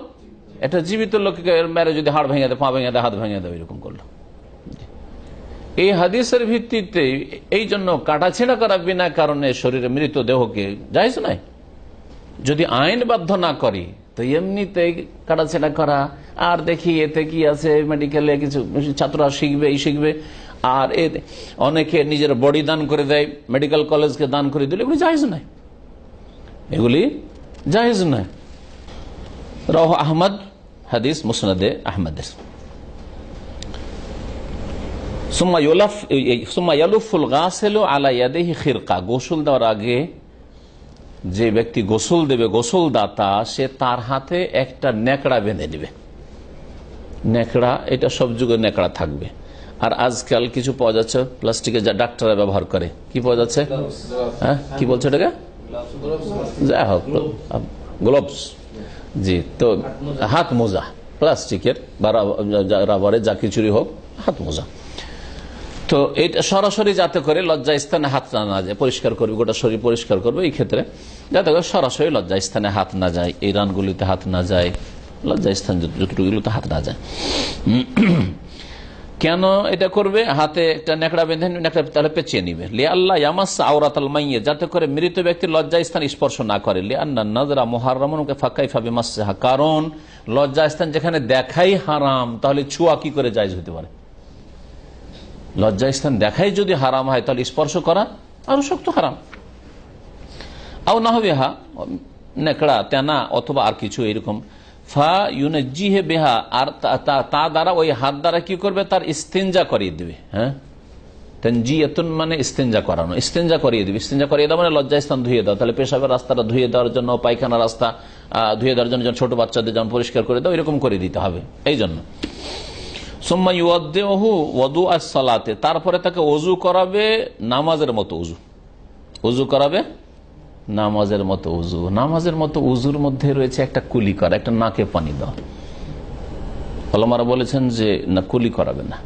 এটা জীবিত লোককে মেরে যদি হাড় ভেঙে দেয়, পা ভেঙে দেয়, হাত ভেঙে দেয়, এরকম করলো। এই হাদিসের ভিত্তিতে এই জন্য কাটাছেঁড়া করা বিনা কারণে শরীরে মৃত দেহকে জায়েজ নাই। যদি আইন বাধ্য না করি তো এমনিতে কাটাছেঁড়া করা, আর দেখি এতে কি আছে, মেডিকেলে কিছু ছাত্ররা শিখবে, এই শিখবে, আর অনেকে নিজের বডি দান করে দেয়, মেডিকেল কলেজকে দান করে দিলে, এগুলি জায়েজ নাই, এগুলি জায়েজ নাই। রাহ আহমদ, হাদিস মুসনাদে আহমদের। গোসল দেওয়ার আগে যে ব্যক্তি গোসল দেবে, গোসলদাতা, সে তার হাতে একটা নেকড়া বেঁধে নেবে। নেকড়া, এটা সব যুগে নেকড়া থাকবে, আর আজকাল কিছু পাওয়া যাচ্ছে প্লাস্টিকের, যা ডাক্তাররা ব্যবহার করে, কি পাওয়া যাচ্ছে, হ্যাঁ কি বলছে এটাকে, যাই হোক গ্লোভস, জি, তো হাত মোজা প্লাস্টিকের বা রাবারের, যা কিছুরই হোক, হাত মোজা। তো এটা সরাসরি যাতে করে লজ্জা স্থানে হাত না যায়, পরিষ্কার করবে, গোটা শরীর পরিষ্কার করবে, এই ক্ষেত্রে যাতে করে সরাসরি লজ্জা স্থানে হাত না যায়, এই রানগুলিতে হাত না যায়, লজ্জা স্থান যতটুকুগুলোতে হাত না যায়। কেন এটা করবে? হাতে একটা নেকড়া বেঁধে তাহলে পেঁচিয়ে নিবে, লি আল্লাহ ইয়ামাস আওরাতাল মাইয়্যিত, যাতে করে মৃত ব্যক্তির লজ্জা স্থান স্পর্শ না করে, লি আন্না নাযরা মুহাররামুন ফাকাইফা বিমাসসিহা, কারণ লজ্জা স্থান যেখানে দেখাই হারাম, তাহলে ছোঁয়া কি করে জায়েজ হতে পারে? লজ্জা স্থান দেখাই যদি হারাম হয়, তাহলে স্পর্শ করা আরো শক্ত হারাম। আও না হবে হা নেকড়া, তেনা অথবা আর কিছু এরকম, ফা ইউনাজ্জিহি বিহা, আর তা দ্বারা ওই হাত দ্বারা কি করবে, তার ইস্তিনজা করিয়ে দিবে। হ্যাঁ, তানজিয়াতুন মানে ইস্তিনজা করানো, ইস্তিনজা করিয়ে দিবে। ইস্তিনজা করিয়ে দেওয়া মানে লজ্জা স্থান ধুয়ে দাও। তাহলে পেশাবের রাস্তাটা ধুয়ে দেওয়ার জন্য, পায়খানা রাস্তা ধুয়ে দেওয়ার জন্য, ছোট বাচ্চাদের যেমন পরিষ্কার করে দাও, এরকম করে দিতে হবে। এই জন্য সুম্মা ইউওয়াদ্দিহু ওয়াদুআস সালাতে, তারপরে তাকে ওযু করাবে নামাজের মতো ওযু, ওযু করাবে নামাজের মতো ওযু। নামাজের মতো ওযুর মধ্যে রয়েছে একটা কুলি করা, একটা নাকে পানি দেওয়া। ওলামারা বলেছেন যে না, কুলি করাবে না,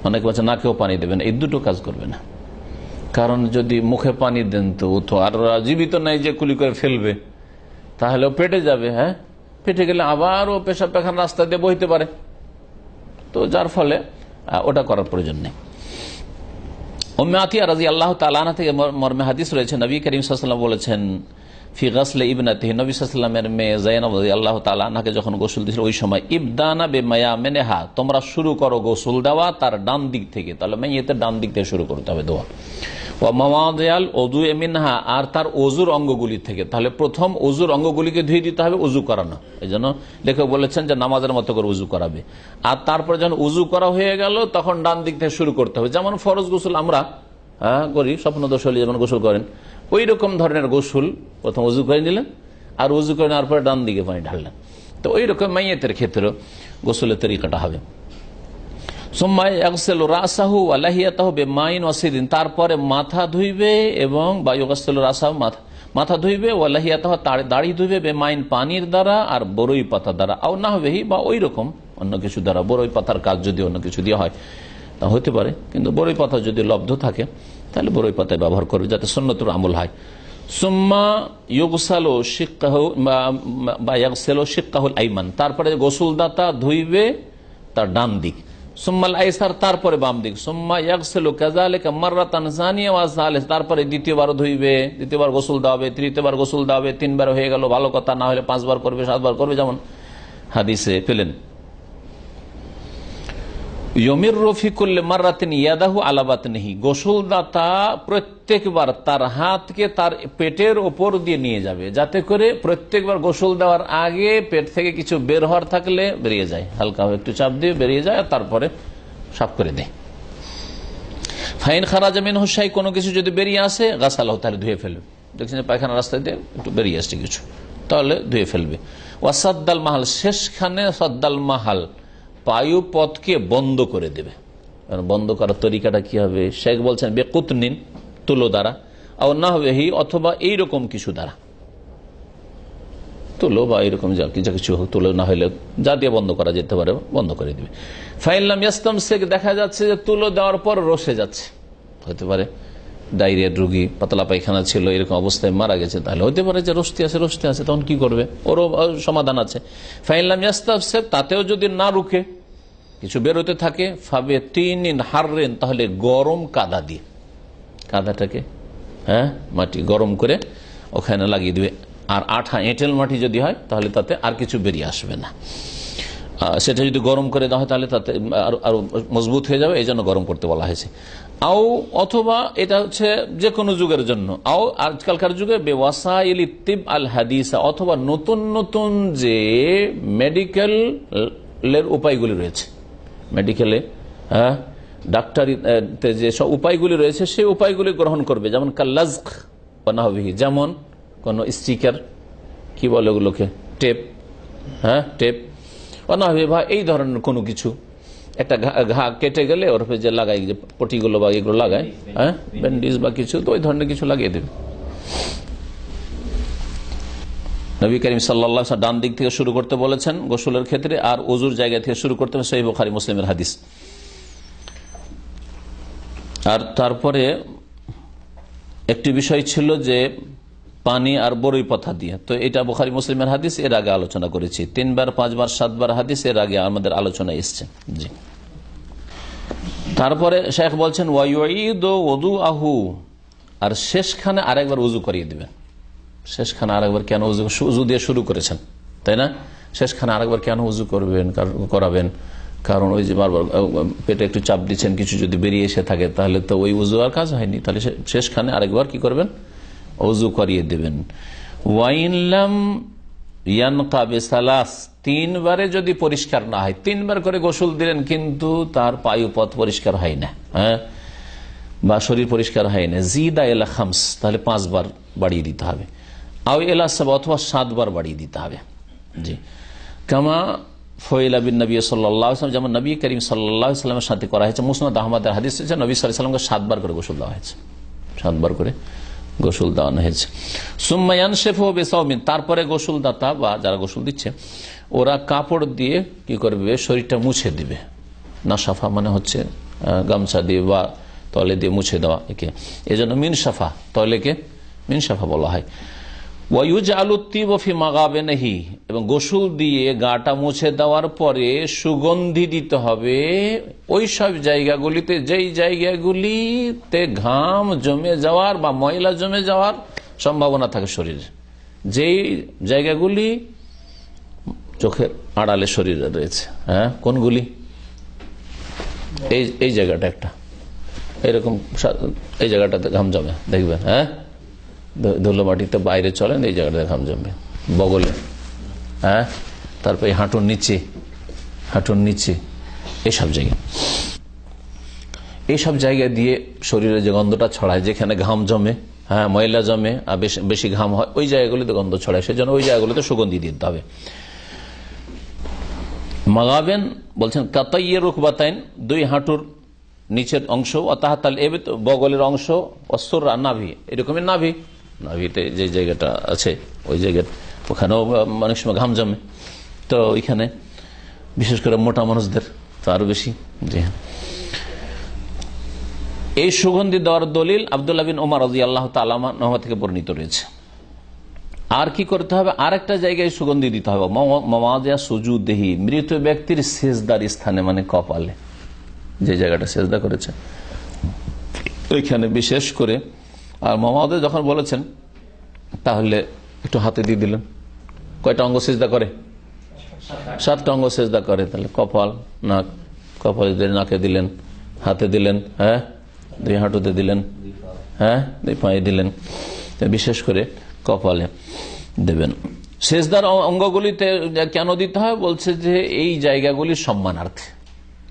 অনেকে বলছে নাকেও পানি দেবেন, এই দুটো কাজ করবে না। কারণ যদি মুখে পানি দেন তো আর জীবিত নাই যে কুলি করে ফেলবে, তাহলে পেটে যাবে। হ্যাঁ, পেটে গেলে আবার ও পেশাব পায়খানা রাস্তা দিয়ে বইতে পারে, তো যার ফলে ওটা করার প্রয়োজন নেই। উম্মে আতিয়া রাদিয়াল্লাহু তাআলা আনহা থেকে মর্মে হাদিস রয়েছে, নবী করিম সাল্লাল্লাহু আলাইহি ওয়াসাল্লাম বলেছেন, ফি গাসলি ইবনাতিহি, নবী সাল্লাল্লাহু আলাইহি ওয়াসাল্লামের মেয়ে যায়েনব রাদিয়াল্লাহু তাআলা আনহাকে যখন গোসল দিয়েছিল, ওই সময় ইবদানা বিমায়ামিনহা, তোমরা শুরু করো গোসল দেওয়া তার ডান দিক থেকে। তাহলে মাইয়িতের ডান দিক থেকে শুরু করতে হবে দোয়া। ওয়া মাওয়াদিয়াল উযু মিনহা, আর তার ওযুর অঙ্গগুলি থেকে। তাহলে প্রথম ওযুর অঙ্গগুলিকে ধুয়ে দিতে হবে ওযু করানো। এইজন্য লেখক বলেছেন যে নামাজের মতো করে ওযু করাবে। আর তারপরে যখন ওযু করা হয়ে গেল, তখন ডান দিক থেকে শুরু করতে হবে। যেমন ফরজ গোসল আমরা করি, স্বপ্নদোষ হলে যেমন গোসল করেন, ওই রকম ধরনের গোসল প্রথম ওযু করে নিলেন, আর ওযু করে নেওয়ার পরে ডান দিকে পানি ঢাললেন। তো ওই রকম মাইয়িতের ক্ষেত্রে গোসলের তরিকাটা হবে। তারপরে মাথা ধুইবে এবং মাথা ধুইবে, ওয়ালাহিয়াতাহু দাড়ি ধুইবে, বেমাইন পানির দ্বারা আর বরই পাতা দ্বারা, আও না হবে বা ওই রকম অন্য কিছু দ্বারা। বরই পাতার কাজ যদি অন্য কিছু দিয়ে হয় তা হতে পারে, কিন্তু বরই পাতা যদি লব্ধ থাকে তাহলে বরই পাতায় ব্যবহার করবে, যাতে সুন্নতুর আমল হয়। সুম্মা ইউগসালু শিক্কাহু বা ইয়াগসিলু শিক্কাহুল আইমান, তারপরে গোসলদাতা ধুইবে তার ডান দিক। সুম্মাল আইসার, তারপরে বাম দিক। সুম্মা ইয়াগসিলু কাযালিকা মাররাতান সানিয়া ওয়া সালিস, তারপরে দ্বিতীয়বার ধুইবে, দ্বিতীয়বার গোসল দেওয়া হবে, তৃতীয়বার গোসল দেওয়া হবে। 3 বার হয়ে গেল ভালো কথা, না হলে 5 বার করবে, 7 বার করবে, যেমন হাদিসে পেলেন। ইয়মিররু ফি কুল্লি মাররাতিন ইয়াদাহু আলা বাতনিহি, গোসলদাতা প্রত্যেকবার তার হাতকে তার পেটের ওপর দিয়ে নিয়ে যাবে, যাতে করে প্রত্যেকবার গোসল দেওয়ার আগে পেট থেকে কিছু বের হওয়ার থাকলে বেরিয়ে যায়, হালকা একটু চাপ দিয়ে বেরিয়ে যায়, আর তারপরে সাফ করে দেয়। ফাইন খারাজা মিনহু শাই, কোনো কিছু যদি বেরিয়ে আসে, গাসালাহু, তাহলে ধুয়ে ফেলবে। দেখছেন পায়খানা রাস্তায় দিয়ে একটু বেরিয়ে আসছে কিছু, তাহলে ধুয়ে ফেলবে। ওয়াসাদ্দাল মাহাল, শেষখানে সাদ্দাল মাহাল, পায়ু পথকে বন্ধ করে দেবে। বন্ধ করার তরিকাটা কি হবে? শেখ বলছেন বেকুতনিন, তুলো দ্বারা, আর না হবে হি, অথবা এইরকম কিছু দ্বারা, তুলো বা এইরকম যা কিছু হোক, তুলো না হলে যা দিয়ে বন্ধ করা যেতে পারে বন্ধ করে দিবে। ফাইনলাম ইয়াস্তাম শেখ, দেখা যাচ্ছে যে তুলো দেওয়ার পর রসে যাচ্ছে, হতে পারে ডায়রিয়ার রোগী, পাতলা পায়খানা ছিল, এরকম অবস্থায় মারা গেছে, তাহলে হতে পারে যে রস্তি আছে, তখন কি করবে? ওরও সমাধান আছে। ফাইনলাম ইয়াস্তাম শেখ, তাতেও যদি না রুখে, কিছু বেরোতে থাকে, ফাবে তিন হাররেন, তাহলে গরম কাদা দিয়ে, কাদাটাকে মাটি গরম করে ওখানে লাগিয়ে দিবে। আর আঠা এঁটেল মাটি যদি হয়, তাহলে তাতে আর কিছু বেরিয়ে আসবে না। সেটা যদি গরম করে দেওয়া হয়, তাহলে তাতে আরো মজবুত হয়ে যাবে, এই জন্য গরম করতে বলা হয়েছে। আও অথবা এটা হচ্ছে যে কোনো যুগের জন্য, আও আজকালকার যুগে বেওয়াসাইল তিব আল হাদিসা, অথবা নতুন নতুন যে মেডিকেলের উপায়গুলি রয়েছে, মেডিকেলে ডাক্তারিতে যে সব উপায়গুলি রয়েছে, সেই উপায়গুলি গ্রহণ করবে। যেমন কাল্লাজক বানাহবিহি, যেমন কোন স্টিকার, কি বলে ওগুলোকে, টেপ, টেপ বানাহবি, বা এই ধরনের কোনো কিছু, একটা ঘা কেটে গেলে ওর যে লাগাই, যে পটিগুলো বা এগুলো লাগায়, হ্যাঁ, ব্যান্ডেজ বা কিছু, তো ওই ধরনের কিছু লাগিয়ে দেবে। নবী করিম সাল্লাল্লাহু আলাইহি ওয়াসাল্লাম ডান দিক থেকে শুরু করতে বলেছেন গোসলের ক্ষেত্রে, আর ওযুর জায়গা থেকে শুরু করতে হবে, সহিহ বুখারী মুসলিমের হাদিস। আর তারপরে একটি বিষয় ছিল যে পানি আর বরই পাতা দিয়ে, তো এটা বুখারী মুসলিমের হাদিস, এর আগে আলোচনা করেছি, 3 বার 5 বার 7 বার হাদিস এর আগে আমাদের আলোচনা এসছে। জি, তারপরে শেখ বলছেন ওয়ায়ুঈদু ওযুআহু, আর শেষখানে আরেকবার ওযু করিয়ে দিবেন। শেষখানে আরেকবার কেন ওযু দিয়ে শুরু করেছেন, তাই না? শেষখানে আরেকবার কেন ওযু করাবেন? কারণ ওই যে বারবার পেটে একটু চাপ দিচ্ছেন, কিছু যদি বেরিয়ে এসে থাকে তাহলে তো ওই ওযু আর কাজ হয়নি, তাহলে শেষখানে আরেকবার কি করবেন? ওযু করিয়ে দেবেন। ওয়াইন লাম ইয়ানকা বিসালাস, 3 বারে যদি পরিষ্কার না হয়, 3 বার করে গোসল দিলেন কিন্তু তার পায়ুপথ পরিষ্কার হয় না, হ্যাঁ, বা শরীর পরিষ্কার হয় না, জিদা ইলা খামস, তাহলে 5 বার বাড়িয়ে দিতে হবে, আও ইলা সাব, অথবা 7 বার বাড়িয়ে দিতে হবে। জি, কামা ফয়লা বিন নবী সাল্লাল্লাহু আলাইহি ওয়াসাল্লাম, যেমন নবী করিম সাল্লাল্লাহু আলাইহি ওয়াসাল্লামের সাথে করা হয়েছে। মুসনাদ আহমদের হাদিস আছে, নবী সাল্লাল্লাহু আলাইহি ওয়াসাল্লামকে 7 বার করে গোসল দেওয়া হয়েছে, 7 বার করে গোসল দেওয়ানো হয়েছে। সুম্মা ইয়ানশিফু বিসাওমিন, তারপরে গোসলদাতা বা যারা গোসল দিচ্ছে ওরা কাপড় দিয়ে কি করবে? শরীরটা মুছে দিবে। নাসাফা মানে হচ্ছে গামছা দিয়ে বা তলে দিয়ে মুছে দেওয়া, একে এজন্য মিনসাফা, তলেকে মিনসাফা বলা হয়। ওয়ায়ুজআলু তিব ফি মাগাবিনিহি, এবং গোসল দিয়ে গাটা মুছে দেওয়ার পরে সুগন্ধি দিতে হবে ওই সব জায়গাগুলিতে, যেই জায়গাগুলিতে ঘাম জমে যাওয়ার বা ময়লা জমে যাওয়ার সম্ভাবনা থাকে শরীরে, যেই জায়গাগুলি চোখের আড়ালে শরীরে রয়েছে। হ্যাঁ, কোনগুলি? এই জায়গাটা একটা এরকম, এই জায়গাটাতে ঘাম জমে দেখবেন, হ্যাঁ, ধুলো মাটিতে বাইরে চলেন, এই জায়গাটা ঘাম জমবে, বগলে, হ্যাঁ, তারপরে হাঁটুর নিচে, এইসব জায়গা দিয়ে শরীরে যে গন্ধটা ছড়ায়, যেখানে ঘাম জমে, হ্যাঁ, ময়লা জমে আর বেশি ঘাম হয়, ওই জায়গাগুলিতে গন্ধ ছড়ায়, সেজন্য ওই জায়গাগুলিতে সুগন্ধি দিতে হবে। মাগাবেন বলছেন কাতাইয়ের রুকবাতাইন, 2 হাঁটুর নিচের অংশ, অতাহাতাল এবে বগলের অংশ, অস্তর নাভি, এরকমই নাভিতে যে জায়গাটা আছে ওই জায়গার, ওখানেও অনেক সময় ঘাম জমে, তো ওইখানে বিশেষ করে মোটা মানুষদের তো আরো বেশি। জি, এই সুগন্ধি দেওয়ার দলিল আব্দুল্লাহ বিন ওমর রাদিয়াল্লাহু তাআলা আনহু থেকে বর্ণিত রয়েছে। আর কি করতে হবে? আরেকটা জায়গায় সুগন্ধি দিতে হবে, মাওয়াদিয়া সুজুদিহি, মৃত ব্যক্তির সেজদার স্থানে, মানে কপালে যে জায়গাটা সেজদা করেছে ওইখানে বিশেষ করে। আর মাওয়াদে যখন বলেছেন তাহলে একটু হাতে দিয়ে দিলেন। কয়টা অঙ্গ সেজদা করে? 7টা অঙ্গ সেজদা করে। তাহলে কপাল, নাক, কপাল নাকে দিলেন, হাতে দিলেন, হ্যাঁ, 2 হাঁটুতে দিলেন, হ্যাঁ, 2 পায়ে দিলেন, বিশেষ করে কপালে দেবেন। সেজদার অঙ্গগুলিতে কেন দিতে হয়? বলছে যে এই জায়গাগুলি সম্মানার্থে,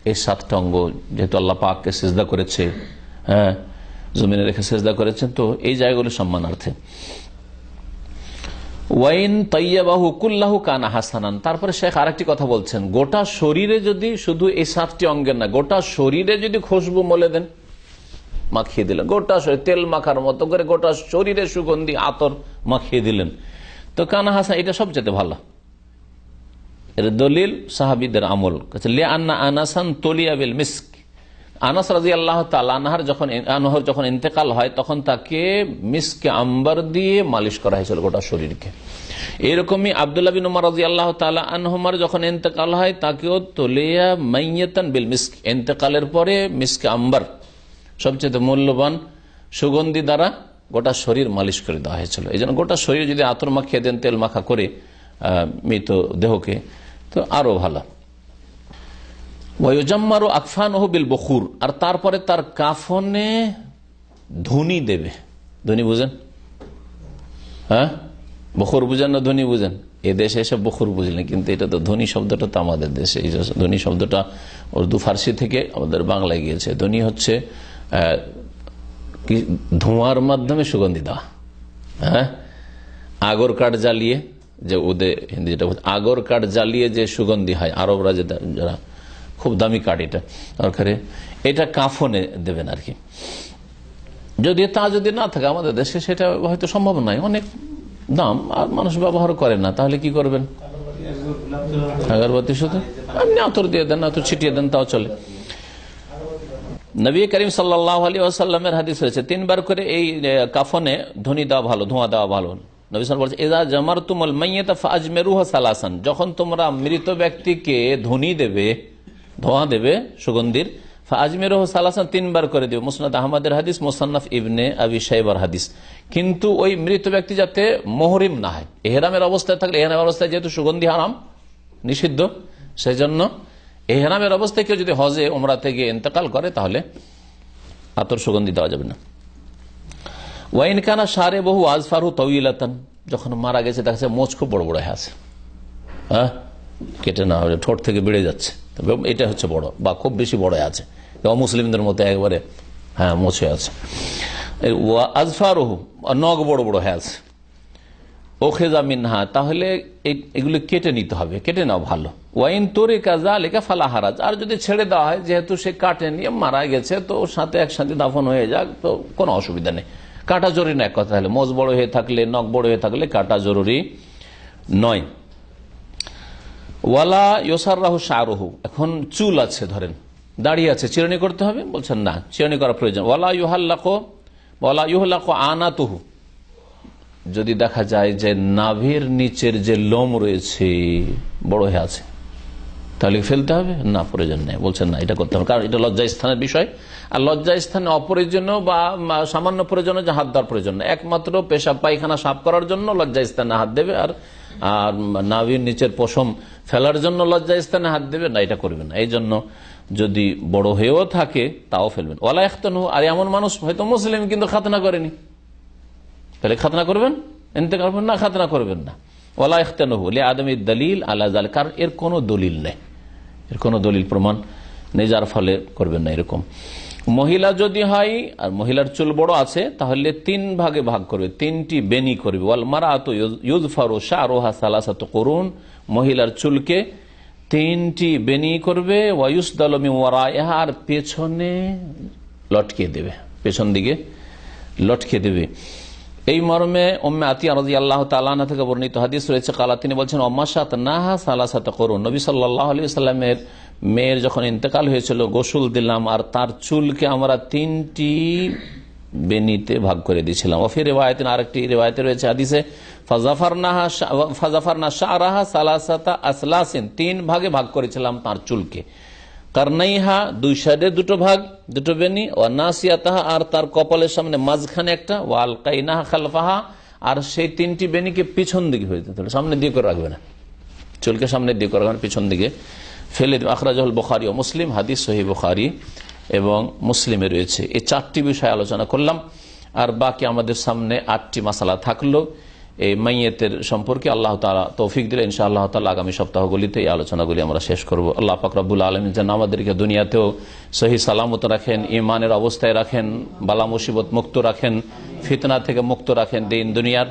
এই 7টা অঙ্গ যেহেতু আল্লাহ পাককে সেজদা করেছে, হ্যাঁ, জমিনে রেখে সেজদা করেছেন, তো এই জায়গাগুলি সম্মানার্থে। ওয়াইন তাইয়াবাহু কুল্লাহু কানা হাসানান, তারপরে শেখ আরেকটি কথা বলছেন, গোটা শরীরে যদি, শুধু এই 7টি অঙ্গের না, গোটা শরীরে যদি খুশবু মলে দেন, মাখিয়ে দিলেন, গোটা শরীর তেল মাখার মতো করে গোটা শরীরে সুগন্ধি আতর মাখিয়ে দিলেন, তো কানা হাসান, এটা সবচেয়ে ভালো। এর দলিল সাহাবীদের আমল। আনাসান তলিয়া বিল মিস্ক, আনাস রাদিয়াল্লাহু তাআলা আনহুর যখন ইন্তেকাল হয় তখন তাকে মিস্কে আম্বার দিয়ে মালিশ করা হয়েছিল গোটা শরীরকে। এরকমই আব্দুল্লাহ বিন উমর রাদিয়াল্লাহু তাআলা আনহুমার যখন ইন্তেকাল হয় তাকেও তলিয়া মাইয়াতান বিল মিস্ক, ইন্তেকালের পরে মিস্কে আম্বার সবচেয়ে মূল্যবান সুগন্ধি দ্বারা গোটা শরীর মালিশ করে দেওয়া হয়েছিল। এই জন্য গোটা শরীর যদি আতর মাখিয়ে দেন, তেল মাখা করে মৃত দেহকে, তো আরো ভালো। ওয়ায়ুজাম্মারু আকফানহু বিল বখুর, আর তারপরে তার কাফনে ধুনি দেবে। ধুনি বুঝেন? হ্যাঁ, বখুর বুঝেন না ধুনি বুঝেন? এ দেশে এসে বখুর বুঝলেন, কিন্তু এটা তো ধ্বনি শব্দটা তো আমাদের দেশে, এই ধ্বনি শব্দটা উর্দু ফার্সি থেকে আমাদের বাংলায় গিয়েছে। ধ্বনি হচ্ছে ধোঁয়ার মাধ্যমে সুগন্ধি দেওয়া। হ্যাঁ, আগর কাঠ জ্বালিয়ে, যে ওদের হিন্দি যেটা আগর কাঠ জ্বালিয়ে যে সুগন্ধি হয়, আরবরা যারা খুব দামি কাঠ, এটা দরকারে এটা কাফনে দেবেন আর কি। যদি তা যদি না থাকে আমাদের দেশে সেটা হয়তো সম্ভব নয়, অনেক দাম আর মানুষ ব্যবহার করে না, তাহলে কি করবেন? আগরবাতি শুধু আপনি আতর দিয়ে দেন, আতর ছিটিয়ে দেন, তাও চলে। নবী করিম সাল্লাল্লাহু আলাইহি ওয়াসাল্লামের হাদিস রয়েছে 3 বার করে এই কাফনে ধ্বনি দেওয়া ভালো, ধোঁয়া দেওয়া ভালো। নবী সাল্লাল্লাহু আলাইহি ওয়াসাল্লাম বলেছেন, ইযা জামারতুমুল মাইয়িতা ফাআজমিরুহু সালাসান, যখন তোমরা মৃত ব্যক্তিকে ধ্বনি দেবে, ধোঁয়া দেবে সুগন্ধির, ফাআজমিরুহু সালাসান 3 বার করে দিও। মুসনাদ আহমদের হাদিস, মুসান্নাফ ইবনে আবি শাইবার হাদিস। কিন্তু ওই মৃত ব্যক্তি যাতে মুহরিম না হয়, ইহরামের অবস্থায় থাকলে, ইহরামের অবস্থায় যেহেতু সুগন্ধি হারাম, নিষিদ্ধ, সেই জন্য ইহরামের অবস্থায় কেউ যদি হজে উমরাতে গিয়ে ইন্তেকাল করে তাহলে আতর সুগন্ধি দেওয়া যাবে না। ওয়াইন কানা সারে বহু আজফারু তাওয়িলাতান, যখন মারা গেছে দেখা যাচ্ছে মোচ খুব বড় বড় হয়ে আছে, হ্যাঁ কেটে না হলে ঠোঁট থেকে বেড়ে যাচ্ছে, তবে এটা হচ্ছে বড় বা খুব বেশি বড় আছে, মুসলিমদের মতো একবারে হ্যাঁ মোচ হয়ে আছে। আজফারুহু, নখ বড় বড় হয়ে আছে। ওখেজা মিনহা, তাহলে এগুলো কেটে নিতে হবে, কেটে নাও ভালো। ওয়াইন তোরে কাজা লেখা ফালা হারাজ, আর যদি ছেড়ে দেওয়া হয় যেহেতু সে কাটে নিয়ে মারা গেছে তো ওর সাথে একসাথে দাফন হয়ে যাক, তো কোনো অসুবিধা নেই। কাটা জরুরি না, এক কথা হলে মোজ বড় হয়ে থাকলে, নখ বড় হয়ে থাকলে কাটা জরুরি নয়। ওয়ালা ইউসাররাহু শারুহু, এখন চুল আছে, ধরেন দাঁড়িয়ে আছে, চিরুনি করতে হবে? বলছেন না, চিরুনি করা প্রয়োজন। ওয়ালা ইউহাল্লাকু আনাতুহু, যদি দেখা যায় যে নাভির নিচের যে লোম রয়েছে বড় হয়ে আছে তাহলে ফেলতে হবে? না, প্রয়োজন নেই, বলছেন না, এটা করতে হবে, কারণ এটা লজ্জা স্থানের বিষয়। আর লজ্জা স্থানে অপ্রয়োজনীয় বা সামান্য প্রয়োজনে যে হাত দেওয়ার প্রয়োজন না, একমাত্র পেশাব পায়খানা সাফ করার জন্য লজ্জা স্থানে হাত দেবে, আর নাভির নিচের পশম ফেলার জন্য লজ্জা স্থানে হাত দেবে না, এটা করবে না। এই জন্য যদি বড় হয়েও থাকে তাও ফেলবেন। ওয়ালা ইখতানু, আর এমন মানুষ হয়তো মুসলিম কিন্তু খাতনা করেনি, তাহলে খাতনা করবেন? ইন্তেকাল করবেন না, খাতনা করবেন না। ওয়ালা ইখতানুহু লিআদমি দলিল আলা যালিক, কারণ এর কোনো দলিল নেই, এর কোনো দলিল প্রমাণ নেই, যার ফলে করবেন না। এরকম মহিলা যদি হয় আর মহিলার চুল বড় আছে তাহলে 3 ভাগে ভাগ করবে, 3টি বেনি করবে। ওয়াল মারাতু ইউযফারু শা'রুহা সালাসাতু কুরুন, মহিলার চুলকে 3টি বেনি করবে। ওয়া ইউসদালু মিন ওয়ারাইহা, আর পেছনে লটকে দেবে, পেছন দিকে লটকে দেবে। এই মর্মে উম্মে আতিয়া রাদিয়াল্লাহু তাআলা আনহা থেকে বর্ণিত হাদিস রয়েছে, কালা, তিনি বলছেন, অম্মাশাতনাহা সালাসাতা কুরুন, নবী সাল্লাল্লাহু আলাইহি ওয়াসাল্লামের মেয়ের যখন ইন্তেকাল হয়েছিল গোসল দিলাম আর তার চুলকে আমরা 3টি বেনিতে ভাগ করে দিয়েছিলাম। ওয়া ফি রিওয়ায়াতিন, আরেকটি রিওয়ায়াতে রয়েছে হাদিসে, ফাজাফারনা শা'রাহা সালাসাতা আসলাসিন, 3 ভাগে ভাগ করেছিলাম তার চুলকে। কারনাইহা, 2 সাইডে 2 ভাগ, 2 বেনি। ওয়া নাসিয়াতাহা, আর তার কপালের সামনে মাঝখানে একটা। ওয়া আলকাইনাহা খালফাহা, আর সেই 3টি বেনিকে পিছন দিকে হয়ে যেতে, সামনে দিয়ে করে রাখবে না, চুলকে সামনে দিয়ে করে রাখবেন, পিছন দিকে ফেলে দেবে। আখরাজাহুল বুখারী ও মুসলিম, হাদিস সহিহ বুখারী এবং মুসলিমে রয়েছে। এই 4টি বিষয় আলোচনা করলাম, আর বাকি আমাদের সামনে 8টি মাসালা থাকলো এই মাইয়েতের সম্পর্কে। আল্লাহ তাআলা তৌফিক দিলে ইনশাআল্লাহ তাআলা আগামী সপ্তাহগুলিতে এই আলোচনাগুলি আমরা শেষ করব। আল্লাহ পাক রব্বুল আলামিন যেন আমাদেরকে দুনিয়াতেও সহি সালামত রাখেন, ঈমানের অবস্থায় রাখেন, বালা মুসিবত মুক্ত রাখেন, ফিতনা থেকে মুক্ত রাখেন দিন দুনিয়ার।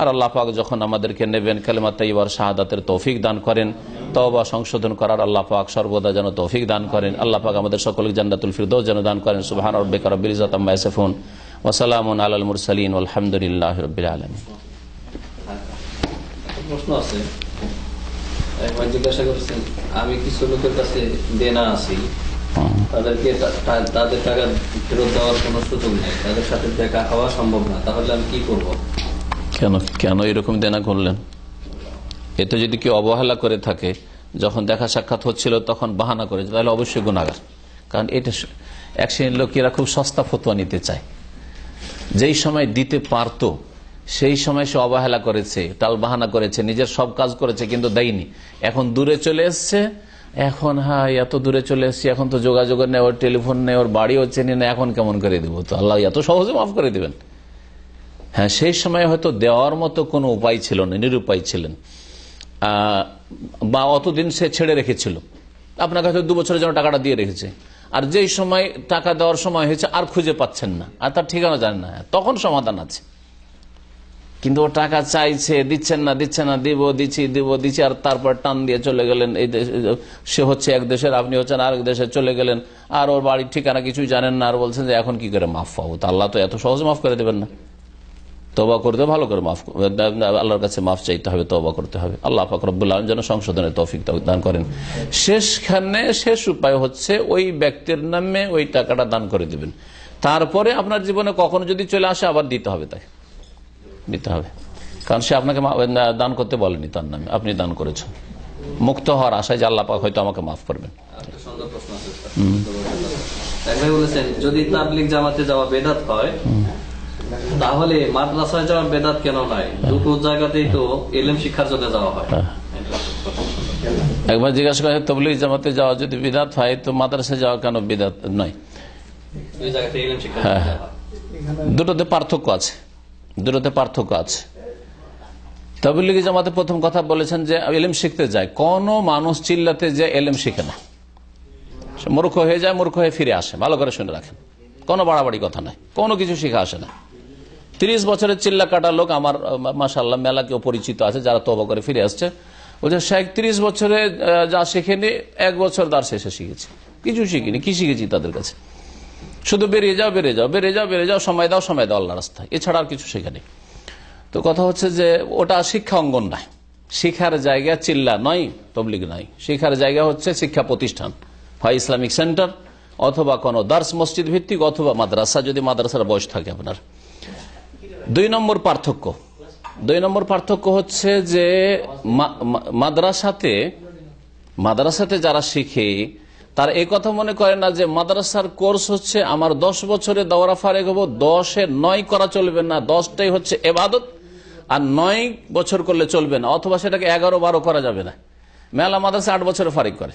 আর আল্লাহ পাক যখন আমাদেরকে নেবেন কালিমা তাইয়্যিবার শাহাদাতের তৌফিক দান করেন, তওবা সংশোধন করার আল্লাহ পাক সর্বদা যেন তৌফিক দান করেন। আল্লাহ পাক আমাদের সকলকে জান্নাতুল ফিরদৌস যেন দান করেন। সুবহান রাব্বিকা রাব্বিল ইজ্জাতি আম্মা ইয়াসিফুন ওয়া সালামুন আলাল মুরসালিন ওয়ালহামদুলিল্লাহি রাব্বিল আলামিন। প্রশ্ন আছে, একবার জিজ্ঞাসা করছেন, আমি কিছু লোকের কাছে দেনা আছি, তাদেরকে তাদের টাকা ফেরত দেওয়ার কোনো সুযোগ নেই, তাদের সাথে দেখা হওয়া সম্ভব না, তাহলে আমি কি করব? কেন এরকম দেনা করলেন? এতে যদি কেউ অবহেলা করে থাকে, যখন দেখা সাক্ষাৎ হচ্ছিল তখন বাহানা করেছে, তাহলে অবশ্যই গুনাহগার। কারণ এটা এক শ্রেণীর লোকেরা খুব সস্তা ফতোয়া নিতে চায়, যেই সময় দিতে পারতো সেই সময় সে অবহেলা করেছে, টাল বাহানা করেছে, নিজের সব কাজ করেছে কিন্তু দেয়নি। এখন দূরে চলে এসছে, এখন এত দূরে চলে এসছি, এখন তো যোগাযোগ নেই, ওর টেলিফোন নেই, ওর বাড়িও চেনি না, এখন কেমন করে দেবো? তো আল্লাহ এত সহজে মাফ করে দেবেন? হ্যাঁ, সেই সময় হয়তো দেওয়ার মতো কোনো উপায় ছিল না, নিরুপায় ছিলেন, বা অতদিন সে ছেড়ে রেখেছিল, আপনার কাছে 2 বছরের জন্য টাকাটা দিয়ে রেখেছে, আর যেই সময় টাকা দেওয়ার সময় হয়েছে আর খুঁজে পাচ্ছেন না, আর তার ঠিকানা জানেন না, তখন সমাধান আছে। কিন্তু ও টাকা চাইছে, দিচ্ছেন না, দিচ্ছি, আর তারপর টান দিয়ে চলে গেলেন। এই সে হচ্ছে এক দেশের, আপনি হচ্ছেন আরেক দেশে, চলে গেলেন, আর ওর বাড়ির ঠিকানা কিছুই জানেন না, আর বলছেন যে এখন কি করে মাফ পাবো। তা আল্লাহ তো এত সহজে মাফ করে দেবেন না। তওবা করতে ভালো করে মাফ, আল্লাহর কাছে মাফ চাইতে হবে, তওবা করতে হবে। আল্লাহ পাক রব্বুল আলামিন যেন সংশোধনের তৌফিক দান করেন। শেষ উপায় হচ্ছে ওই ব্যক্তির নামে ওই টাকাটা দান করে দিবেন। তারপরে আপনার জীবনে কখনো যদি চলে আসে আবার দিতে হবে, তাই দিতে হবে, কারণ সে আপনাকে দান করতে বলেনি, তার নামে আপনি দান করেছেন, মুক্ত হওয়ার আশায় যে আল্লাহ পাক হয়তো আমাকে মাফ করবেন। বলেছেন যদি তাবলীগ জামাতে যাওয়া বেদাত হয়, তাহলে মাদ্রাসায় যাওয়া বেদাত কেন নয়? দুটো জায়গাতেই তো ইলম শিক্ষার জন্য যাওয়া হয়। একবার জিজ্ঞাসা করে, তাবলীগ জামাতে যাওয়া যদি বিদাত হয় তো মাদ্রাসায় যাওয়া কেন বিদাত নয়? দুটোতে পার্থক্য আছে। তাবলীগ জামাতে প্রথম কথা বলেছেন যে ইলম শিখতে যায়, কোন মানুষ চিল্লাতে যে ইলম শিখে না, মূর্খ হয়ে যায়, মূর্খ হয়ে ফিরে আসে। ভালো করে শুনে রাখেন, কোনো বাড়াবাড়ি কথা নাই, কোনো কিছু শিখে আসে না। 30 বছরের চিল্লা কাটা লোক আমার মাশাআল্লাহ মেলা কেউ পরিচিত আছে যারা তওবা করে ফিরে আসছে, বলছে শেখ 30 বছরে যা শিখেনি 1 বছর দার শেষে শিখেছি, কিছু শিখিনি। কি শিখেছি তাদের কাছে? শুধু বেরিয়ে যাও, সময় দাও আল্লাহ রাস্তায়, এছাড়া আর কিছু শেখেনি। তো কথা হচ্ছে যে ওটা শিক্ষা অঙ্গন নয়, শিক্ষার জায়গা চিল্লা নয়, তাবলীগ নয়। শিক্ষার জায়গা হচ্ছে শিক্ষা প্রতিষ্ঠান, হয় ইসলামিক সেন্টার অথবা কোনো দার্স মসজিদ ভিত্তিক, অথবা মাদ্রাসা, যদি মাদ্রাসার বয়স থাকে আপনার। 2 নম্বর পার্থক্য হচ্ছে যে মাদ্রাসাতে যারা শিখে তারা এই কথা মনে করে না যে মাদ্রাসার কোর্স হচ্ছে আমার 10 বছরে দাওরা ফারেক হবো, 10-এ 9 করা চলবে না, 10টাই হচ্ছে ইবাদত, আর 9 বছর করলে চলবে না, অথবা সেটাকে 11-12 করা যাবে না। মেলা মাদ্রাসা 8 বছরে ফারিক করে,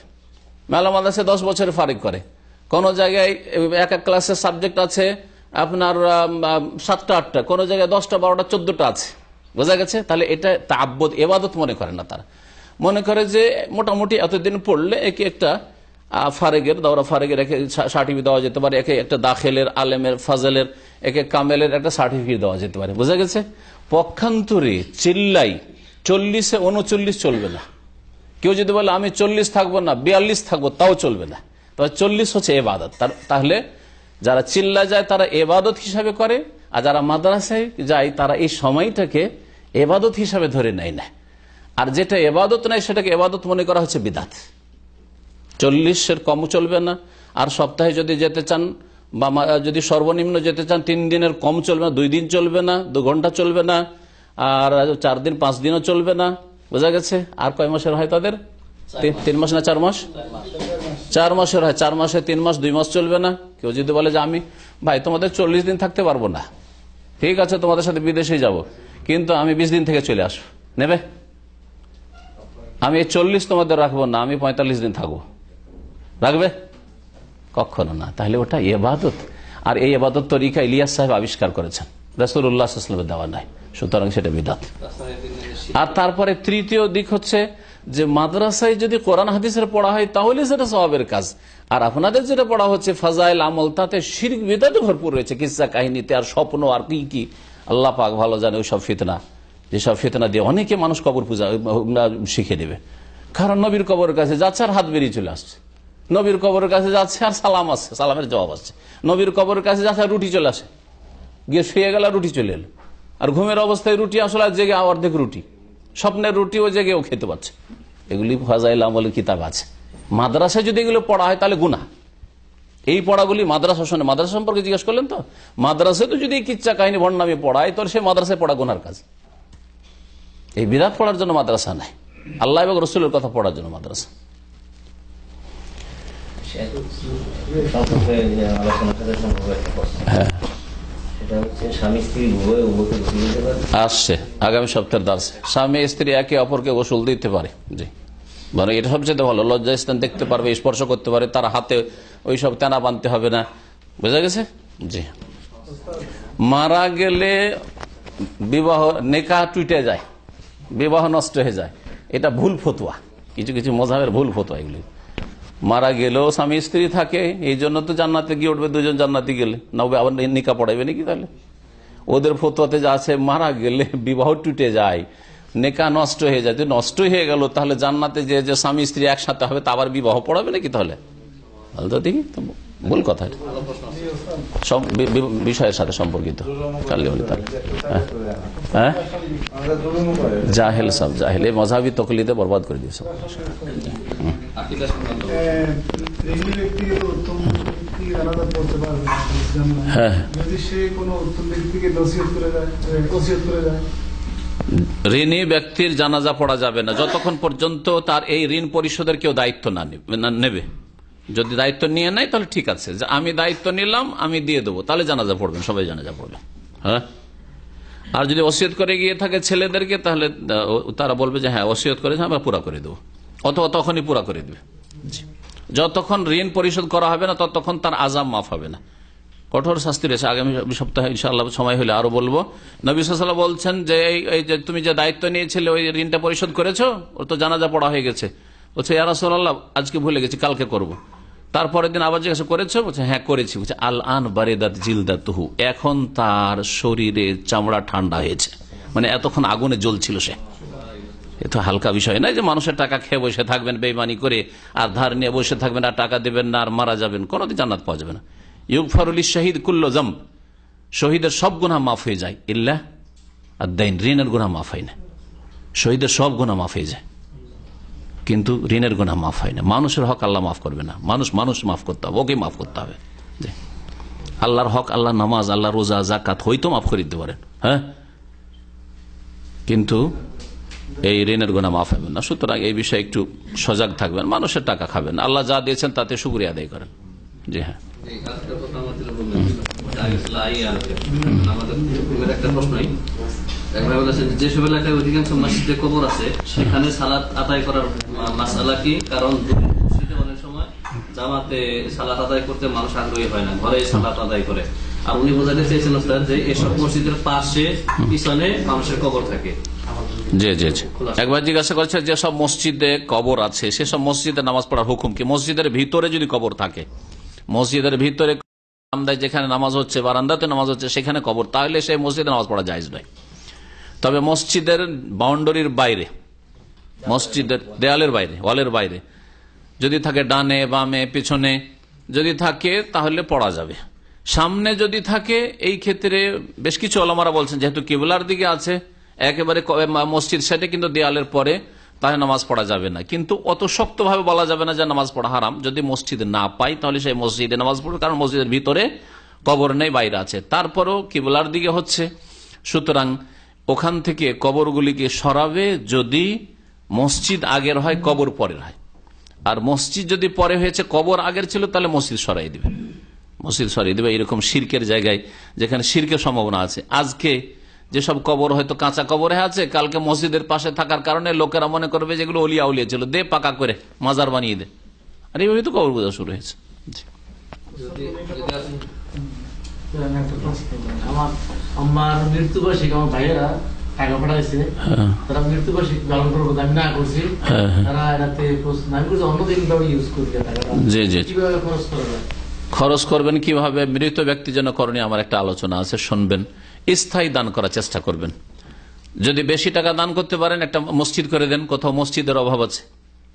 মেলা মাদ্রাসা 10 বছরে ফারিক করে। কোন জায়গায় এক ক্লাসের সাবজেক্ট আছে আপনার 7টা 8টা, কোন জায়গায় 10টা 12টা 14টা আছে, বোঝা গেছে? তাহলে এটা তাআব্বুদ ইবাদত মনে করে না, তারা মনে করে যে মোটামুটি এতদিন পড়লে একে একটা দাওরা ফারেগের একে সার্টিফিকেট দেওয়া যেতে পারে, একে একটা দাখিলের, আলেমের, ফাজলের, একে কামেলের একটা সার্টিফিকেট দেওয়া যেতে পারে, বোঝা গেছে? পক্ষান্তরে চিল্লাই 40-এ 39 চলবে না। কেউ যদি বলে আমি 40 থাকবো না, 42 থাকবো, তাও চলবে না। তবে 40 হচ্ছে ইবাদত। তাহলে যারা চিল্লা যায় তারা ইবাদত হিসাবে করে, আর যারা মাদ্রাসায় যায় তারা এই সময়টাকে ইবাদত হিসাবে ধরে নেয় না। আর যেটা ইবাদত নাই সেটাকে ইবাদত মনে করা হচ্ছে বিদআত। 40-এর কম চলবে না, আর সপ্তাহে যদি যেতে চান বা যদি সর্বনিম্ন যেতে চান 3 দিনের কম চলবে না, 2 দিন চলবে না, 2 ঘন্টা চলবে না, আর 4 দিন 5 দিনও চলবে না, বোঝা গেছে? আর কয় মাসের হয় তাদের? 3 মাস না 4 মাস? 4 মাসের হয়। 4 মাসে 3 মাস 2 মাস চলবে না। কেউ যদি বলে যে আমি ভাই তোমাদের 40 দিন থাকতে পারবো না, ঠিক আছে তোমাদের সাথে বিদেশে যাব, কিন্তু আমি 20 দিন থেকে চলে আসবো, নেবে? আমি এই 40 তোমাদের রাখবো না, আমি 45 দিন থাকবো, রাখবে? কখনো না। তাহলে ওটা ইবাদত। আর এই ইবাদত তরিকা ইলিয়াস সাহেব আবিষ্কার করেছেন, রাসূলুল্লাহ সাল্লাল্লাহু আলাইহি ওয়াসাল্লামের দেওয়া নাই, সুতরাং সেটা বিদআত। আর তারপরে তৃতীয় দিক হচ্ছে যে মাদ্রাসায় যদি কোরআন হাদিসের পড়া হয় তাহলে সেটা সওয়াবের কাজ, আর আপনাদের যেটা পড়া হচ্ছে ফাজাইল আমল, তাতে শিরক বিদআতে ভরপুর রয়েছে, কিসসা কাহিনীতে আর স্বপ্ন আর কি আল্লাহ পাক ভালো জানে। ওই সব ফিতনা, যেসব ফিতনা দিয়ে অনেকে মানুষ কবর পূজা শিখে দেবে। কারণ নবীর কবরের কাছে যাচ্ছে আর হাত বেরিয়ে চলে আসছে, নবীর কবরের কাছে যাচ্ছে আর সালাম আসছে, সালামের জবাব আসছে, নবীর কবরের কাছে যাচ্ছে আর রুটি চলে আসে, গিয়ে শুয়ে গেল রুটি চলে এলো, আর ঘুমের অবস্থায় রুটি আসলে জেগে অর্ধেক রুটি, স্বপ্নের রুটি ও জেগেও খেতে পাচ্ছে। এগুলি ফাজাইল আমলের কিতাব আছে। মাদ্রাসায় যদি এগুলো পড়া হয় তাহলে গুনাহ। এই পড়াগুলি মাদ্রাসা শোনে, মাদ্রাসা সম্পর্কে জিজ্ঞেস করলেন তো, মাদ্রাসায় তো যদি কিচ্ছা কাহিনী ভণ্ডামি পড়ায় তাহলে সে মাদ্রাসায় পড়া গুনার কাজ। এই বিদআত পড়ার জন্য মাদ্রাসা নাই, আল্লাহ এবং রাসূলের কথা পড়ার জন্য মাদ্রাসা। আসছে আগামী সপ্তাহের দার্সে, স্বামী স্ত্রী একে অপরকে গোসল দিতে পারে। জি, মানে এটা সবচেয়ে ভালো। লজ্জাস্থান দেখতে পারবে, স্পর্শ করতে পারে, তার হাতে ওই সব তেনা বাঁধতে হবে না, বোঝা গেছে? জি। মারা গেলে বিবাহ নেকাহ টুটে যায়, বিবাহ নষ্ট হয়ে যায়, এটা ভুল ফতোয়া, কিছু কিছু মাযহাবের ভুল ফতোয়া এগুলি। মারা গেলেও স্বামী স্ত্রী থাকে, এই জন্য তো জান্নাতে গিয়ে উঠবে, দুজন জান্নাতে গেলে না আবার নিকাহ পড়াইবে নাকি? তাহলে ওদের ফতোয়াতে যা আছে মারা গেলে বিবাহ টুটে যায়, নেকা নষ্ট হয়ে যায়। নষ্ট হয়ে গেল তাহলে জান্নাতে যে স্বামী স্ত্রী একসাথে হবে তা আবার বিবাহ পড়াবে নাকি? তাহলে দেখি ভুল কথা, সব বিষয়ের সাথে সম্পর্কিত। হ্যাঁ, জাহেল সব জাহেল, এই মজাবি তকলিদে বরবাদ করে দিয়েছে। ঋণী ব্যক্তির জানাজা পড়া যাবে না যতক্ষণ পর্যন্ত তার এই ঋণ পরিশোধের কেউ দায়িত্ব না নেবে। যদি দায়িত্ব নিয়ে নেয় তাহলে ঠিক আছে, যে আমি দায়িত্ব নিলাম আমি দিয়ে দেবো, তাহলে জানাজা পড়বেন, সবাই জানাজা পড়বে। হ্যাঁ, আর যদি ওসিয়ত করে গিয়ে থাকে ছেলেদেরকে, তাহলে তারা বলবে যে হ্যাঁ ওসিয়ত করেছে আমরা পুরা করে দেবো, অথবা তখনই পুরা করে দেবে। যতক্ষণ ঋণ পরিশোধ করা হবে না ততক্ষণ তার আযাব মাফ হবে না, কঠোর শাস্তি রয়েছে। আগামী সপ্তাহে ইনশাআল্লাহ সময় হলে আরো বলবো। নবী সাল্লাল্লাহু আলাইহি ওয়াসাল্লাম বলছেন যে এই যে তুমি যে দায়িত্ব নিয়েছিলে ওই ঋণটা পরিশোধ করেছো, ওর তো জানাজা পড়া হয়ে গেছে। বলছে ইয়া রাসূলুল্লাহ আজকে ভুলে গেছি, কালকে করব। তারপরের দিন আবার জিজ্ঞাসা করেছো? বলছে হ্যাঁ করেছি। বলছে আল আন বারিদাত জিলদাতুহু, এখন তার শরীরে চামড়া ঠান্ডা হয়েছে, মানে এতক্ষণ আগুনে জ্বলছিল সে। এ তো হালকা বিষয় নয় যে মানুষের টাকা খেয়ে বসে থাকবেন বেঈমানি করে, আর ধার নিয়ে বসে থাকবেন, আর টাকা দেবেন না, আর মারা যাবেন, কোনোদিন জান্নাত পাওয়া যাবে না। ইউগফারু লিশ-শাহিদ কুল্লু যামব, শহীদের সব গুনাহ মাফ হয়ে যায়, ইল্লা আদ-দাইন, ঋণের গুনাহ মাফ হয় না। শহীদের সব গুনাহ মাফ হয়ে যায়, কিন্তু ঋণের গুনাহ মাফ হয় না। মানুষের হক আল্লাহ মাফ করবে না, মানুষ মাফ করতে হবে, ওকে মাফ করতে হবে। আল্লাহর হক, আল্লাহ নামাজ, আল্লাহ রোজা, যাকাত হয়তো মাফ করে দিতে পারেন, হ্যাঁ, কিন্তু এই ঋণের গুনাহ মাফ হবে না। সুতরাং এই বিষয়ে একটু সজাগ থাকবেন, মানুষের টাকা খাবেন, আল্লাহ যা দিয়েছেন তাতে শুকরিয়া আদায় করেন। জি হ্যাঁ, যেসব এলাকায় অধিকাংশ মসজিদে কবর আছে সেখানে সালাত আদায় করার মাসআলা কি? কারণ অনেক সময় জামাতে সালাত আদায় করতে মানুষ আগ্রহী হয় না, ঘরে সালাত আদায় করে। আর উনি বোঝাতে চেয়েছেন যে এসব মসজিদের পাশে পিছনে মানুষের কবর থাকে। জি জি জি, একবার জিজ্ঞাসা করছে যে সব মসজিদে কবর আছে সেসব মসজিদে নামাজ পড়ার হুকুম কি? মসজিদের ভিতরে যদি কবর থাকে, মসজিদের ভিতরে যেখানে নামাজ হচ্ছে, বারান্দাতে নামাজ হচ্ছে, সেখানে কবর, তাহলে সেই মসজিদে নামাজ পড়া জায়েজ নয়। তবে মসজিদের বাউন্ডারির বাইরে, মসজিদের দেয়ালের বাইরে, ওয়ালের বাইরে যদি থাকে, ডানে বামে পিছনে যদি থাকে তাহলে পড়া যাবে। সামনে যদি থাকে, এই ক্ষেত্রে বেশ কিছু ওলামারা বলছেন যেহেতু কিবলার দিকে আছে একেবারে মসজিদ সেটে, কিন্তু দেয়ালের পরে, তাহলে নামাজ পড়া যাবে না। কিন্তু অত শক্তভাবে বলা যাবে না যে নামাজ পড়া হারাম। যদি মসজিদ না পাই তাহলে সেই মসজিদে নামাজ পড়বে, কারণ মসজিদের ভিতরে কবর নেই, বাইরে আছে। তারপরও কিবলার দিকে হচ্ছে, সুতরাং ওখান থেকে কবরগুলিকে সরাবে যদি মসজিদ আগের হয়, কবর পরের হয়। আর মসজিদ যদি পরে হয়েছে, কবর আগের ছিল, তাহলে মসজিদ সরাই দিবে, মসজিদ সরিয়ে দেবে। এরকম শিরকের জায়গায় যেখানে শিরকের সম্ভাবনা আছে, আজকে যেসব কবর হয়তো কাঁচা কবরে আছে, কালকে মসজিদের পাশে থাকার কারণে লোকেরা মনে করবে যেগুলো অলিয়া উলিয়া ছিল, দে পাকা করে মাজার বানিয়ে দে, আর এইভাবে তো কবর পূজা শুরু হয়েছে। আমার মৃত্যুবার্ষিক আমার ভাইয়েরা টাকা পাঠাইছে, তারা মৃত্যুবার্ষিক পালন করবো আমি না করছি, তারা এটাতে আমি করছি অন্যদিন ইউজ করি টাকাটা। জি জি, কিভাবে খরচ করা যায়? খরচ করবেন কিভাবে? মৃত ব্যক্তির জন্য করণীয় আমার একটা আলোচনা আছে, শুনবেন। স্থায়ী দান করার চেষ্টা করবেন। যদি বেশি টাকা দান করতে পারেন, একটা মসজিদ করে দেন, কোথাও মসজিদের অভাব আছে।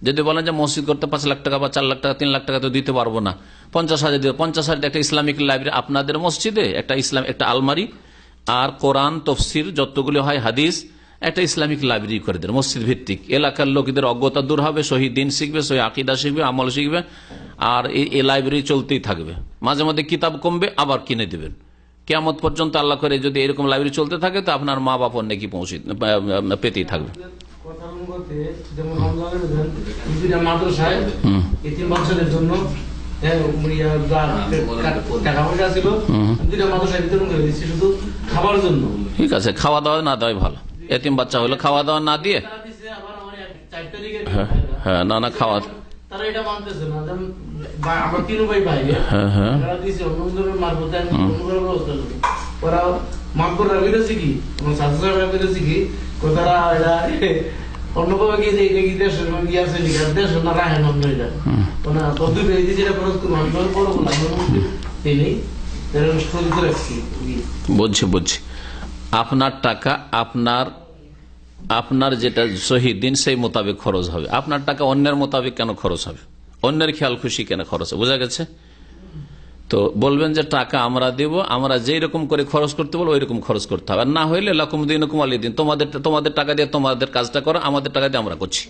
যদি বলেন যে মসজিদ করতে 5 লাখ টাকা বা 4 লাখ টাকা 3 লাখ টাকা তো দিতে পারবো না, 50,000 দিবে, 50,000 একটা ইসলামিক লাইব্রেরি আপনাদের মসজিদে, একটা আলমারি আর কোরআন তফসির যতগুলো হয় হাদিস, একটা ইসলামিক লাইব্রেরি করে দেন মসজিদ ভিত্তিক। এলাকার লোকদের অজ্ঞতা দূর হবে, সহি দিন শিখবে, সহি আকিদা শিখবে, আমল শিখবে, আর এই লাইব্রেরি চলতেই থাকবে। মাঝে মধ্যে কিতাব কমবে, আবার কিনে দেবেন। কিয়ামত পর্যন্ত আল্লাহ করে যদি এরকম লাইব্রেরি চলতে থাকে, তো আপনার মা বাবার নাকি পেতেই থাকবে। ঠিক আছে, খাওয়া দাওয়া না দেওয়াই ভালো। এতিম বাচ্চা হলো খাওয়া দাওয়া না দিয়ে, হ্যাঁ না না খাওয়া, তারা এটা মানতেছে না। আমরা 3 ভাই ভাই, ওরা মাফ করে রাখতেছে কি, রাখতেছে কি, তারা অন্যভাবে গিয়ে যে এটা কি দেশের গিয়েছে দেশ না রাখে না, বুঝছি বুঝছি। আপনার টাকা আপনার যেটা শহীদ দিন সেই মোতাবেক খরচ হবে। আপনার টাকা অন্যের মোতাবেক কেন খরচ হবে? অন্যের খেয়াল খুশি কেন খরচ হবে? বোঝা গেছে? তো বলবেন যে টাকা আমরা দেব, আমরা যেই রকম করে খরচ করতে বলবো ওই রকম খরচ করতে হবে, আর না হইলে লাকুম দিনুকুম ওয়ালিয়া দিন, তোমাদের টাকা দিয়ে তোমাদের কাজটা করো, আমাদের টাকা দিয়ে আমরা করছি।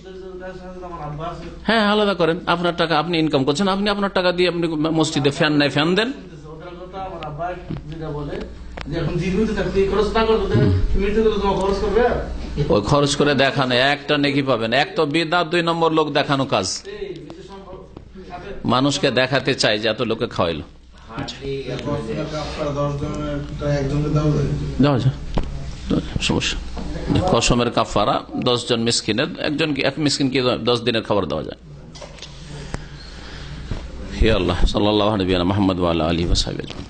হ্যাঁ, আলাদা করেন। আপনার টাকা আপনি ইনকাম করছেন, আপনি আপনার টাকা দিয়ে আপনি মসজিদে ফ্যান নাই ফ্যান দেন। ওই খরচ করে দেখানো একটা নেকি পাবেন। এক তো বিদআত, 2 নম্বর লোক দেখানো কাজ, মানুষকে দেখাতে চাই যে এত লোকে খাওয়াইলো। সমস্যা কসমের কাফারা 10 জন মিসকিনের, এক মিসকিনকে 10 দিনের খাবার দেওয়া যায়। হে আল্লাহ, সাল্লাল্লাহু আলাইহি ওয়া মুহাম্মদ ওয়া আলা আলিহি ওয়া সাহবিহি আজমাইন।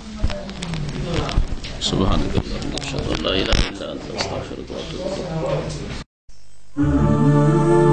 সুবহানাল্লাহ, আশহাদু আল্লা ইলাহা ইল্লা আনতা, আস্তাগফিরুকা ওয়া আতুবু ইলাইক।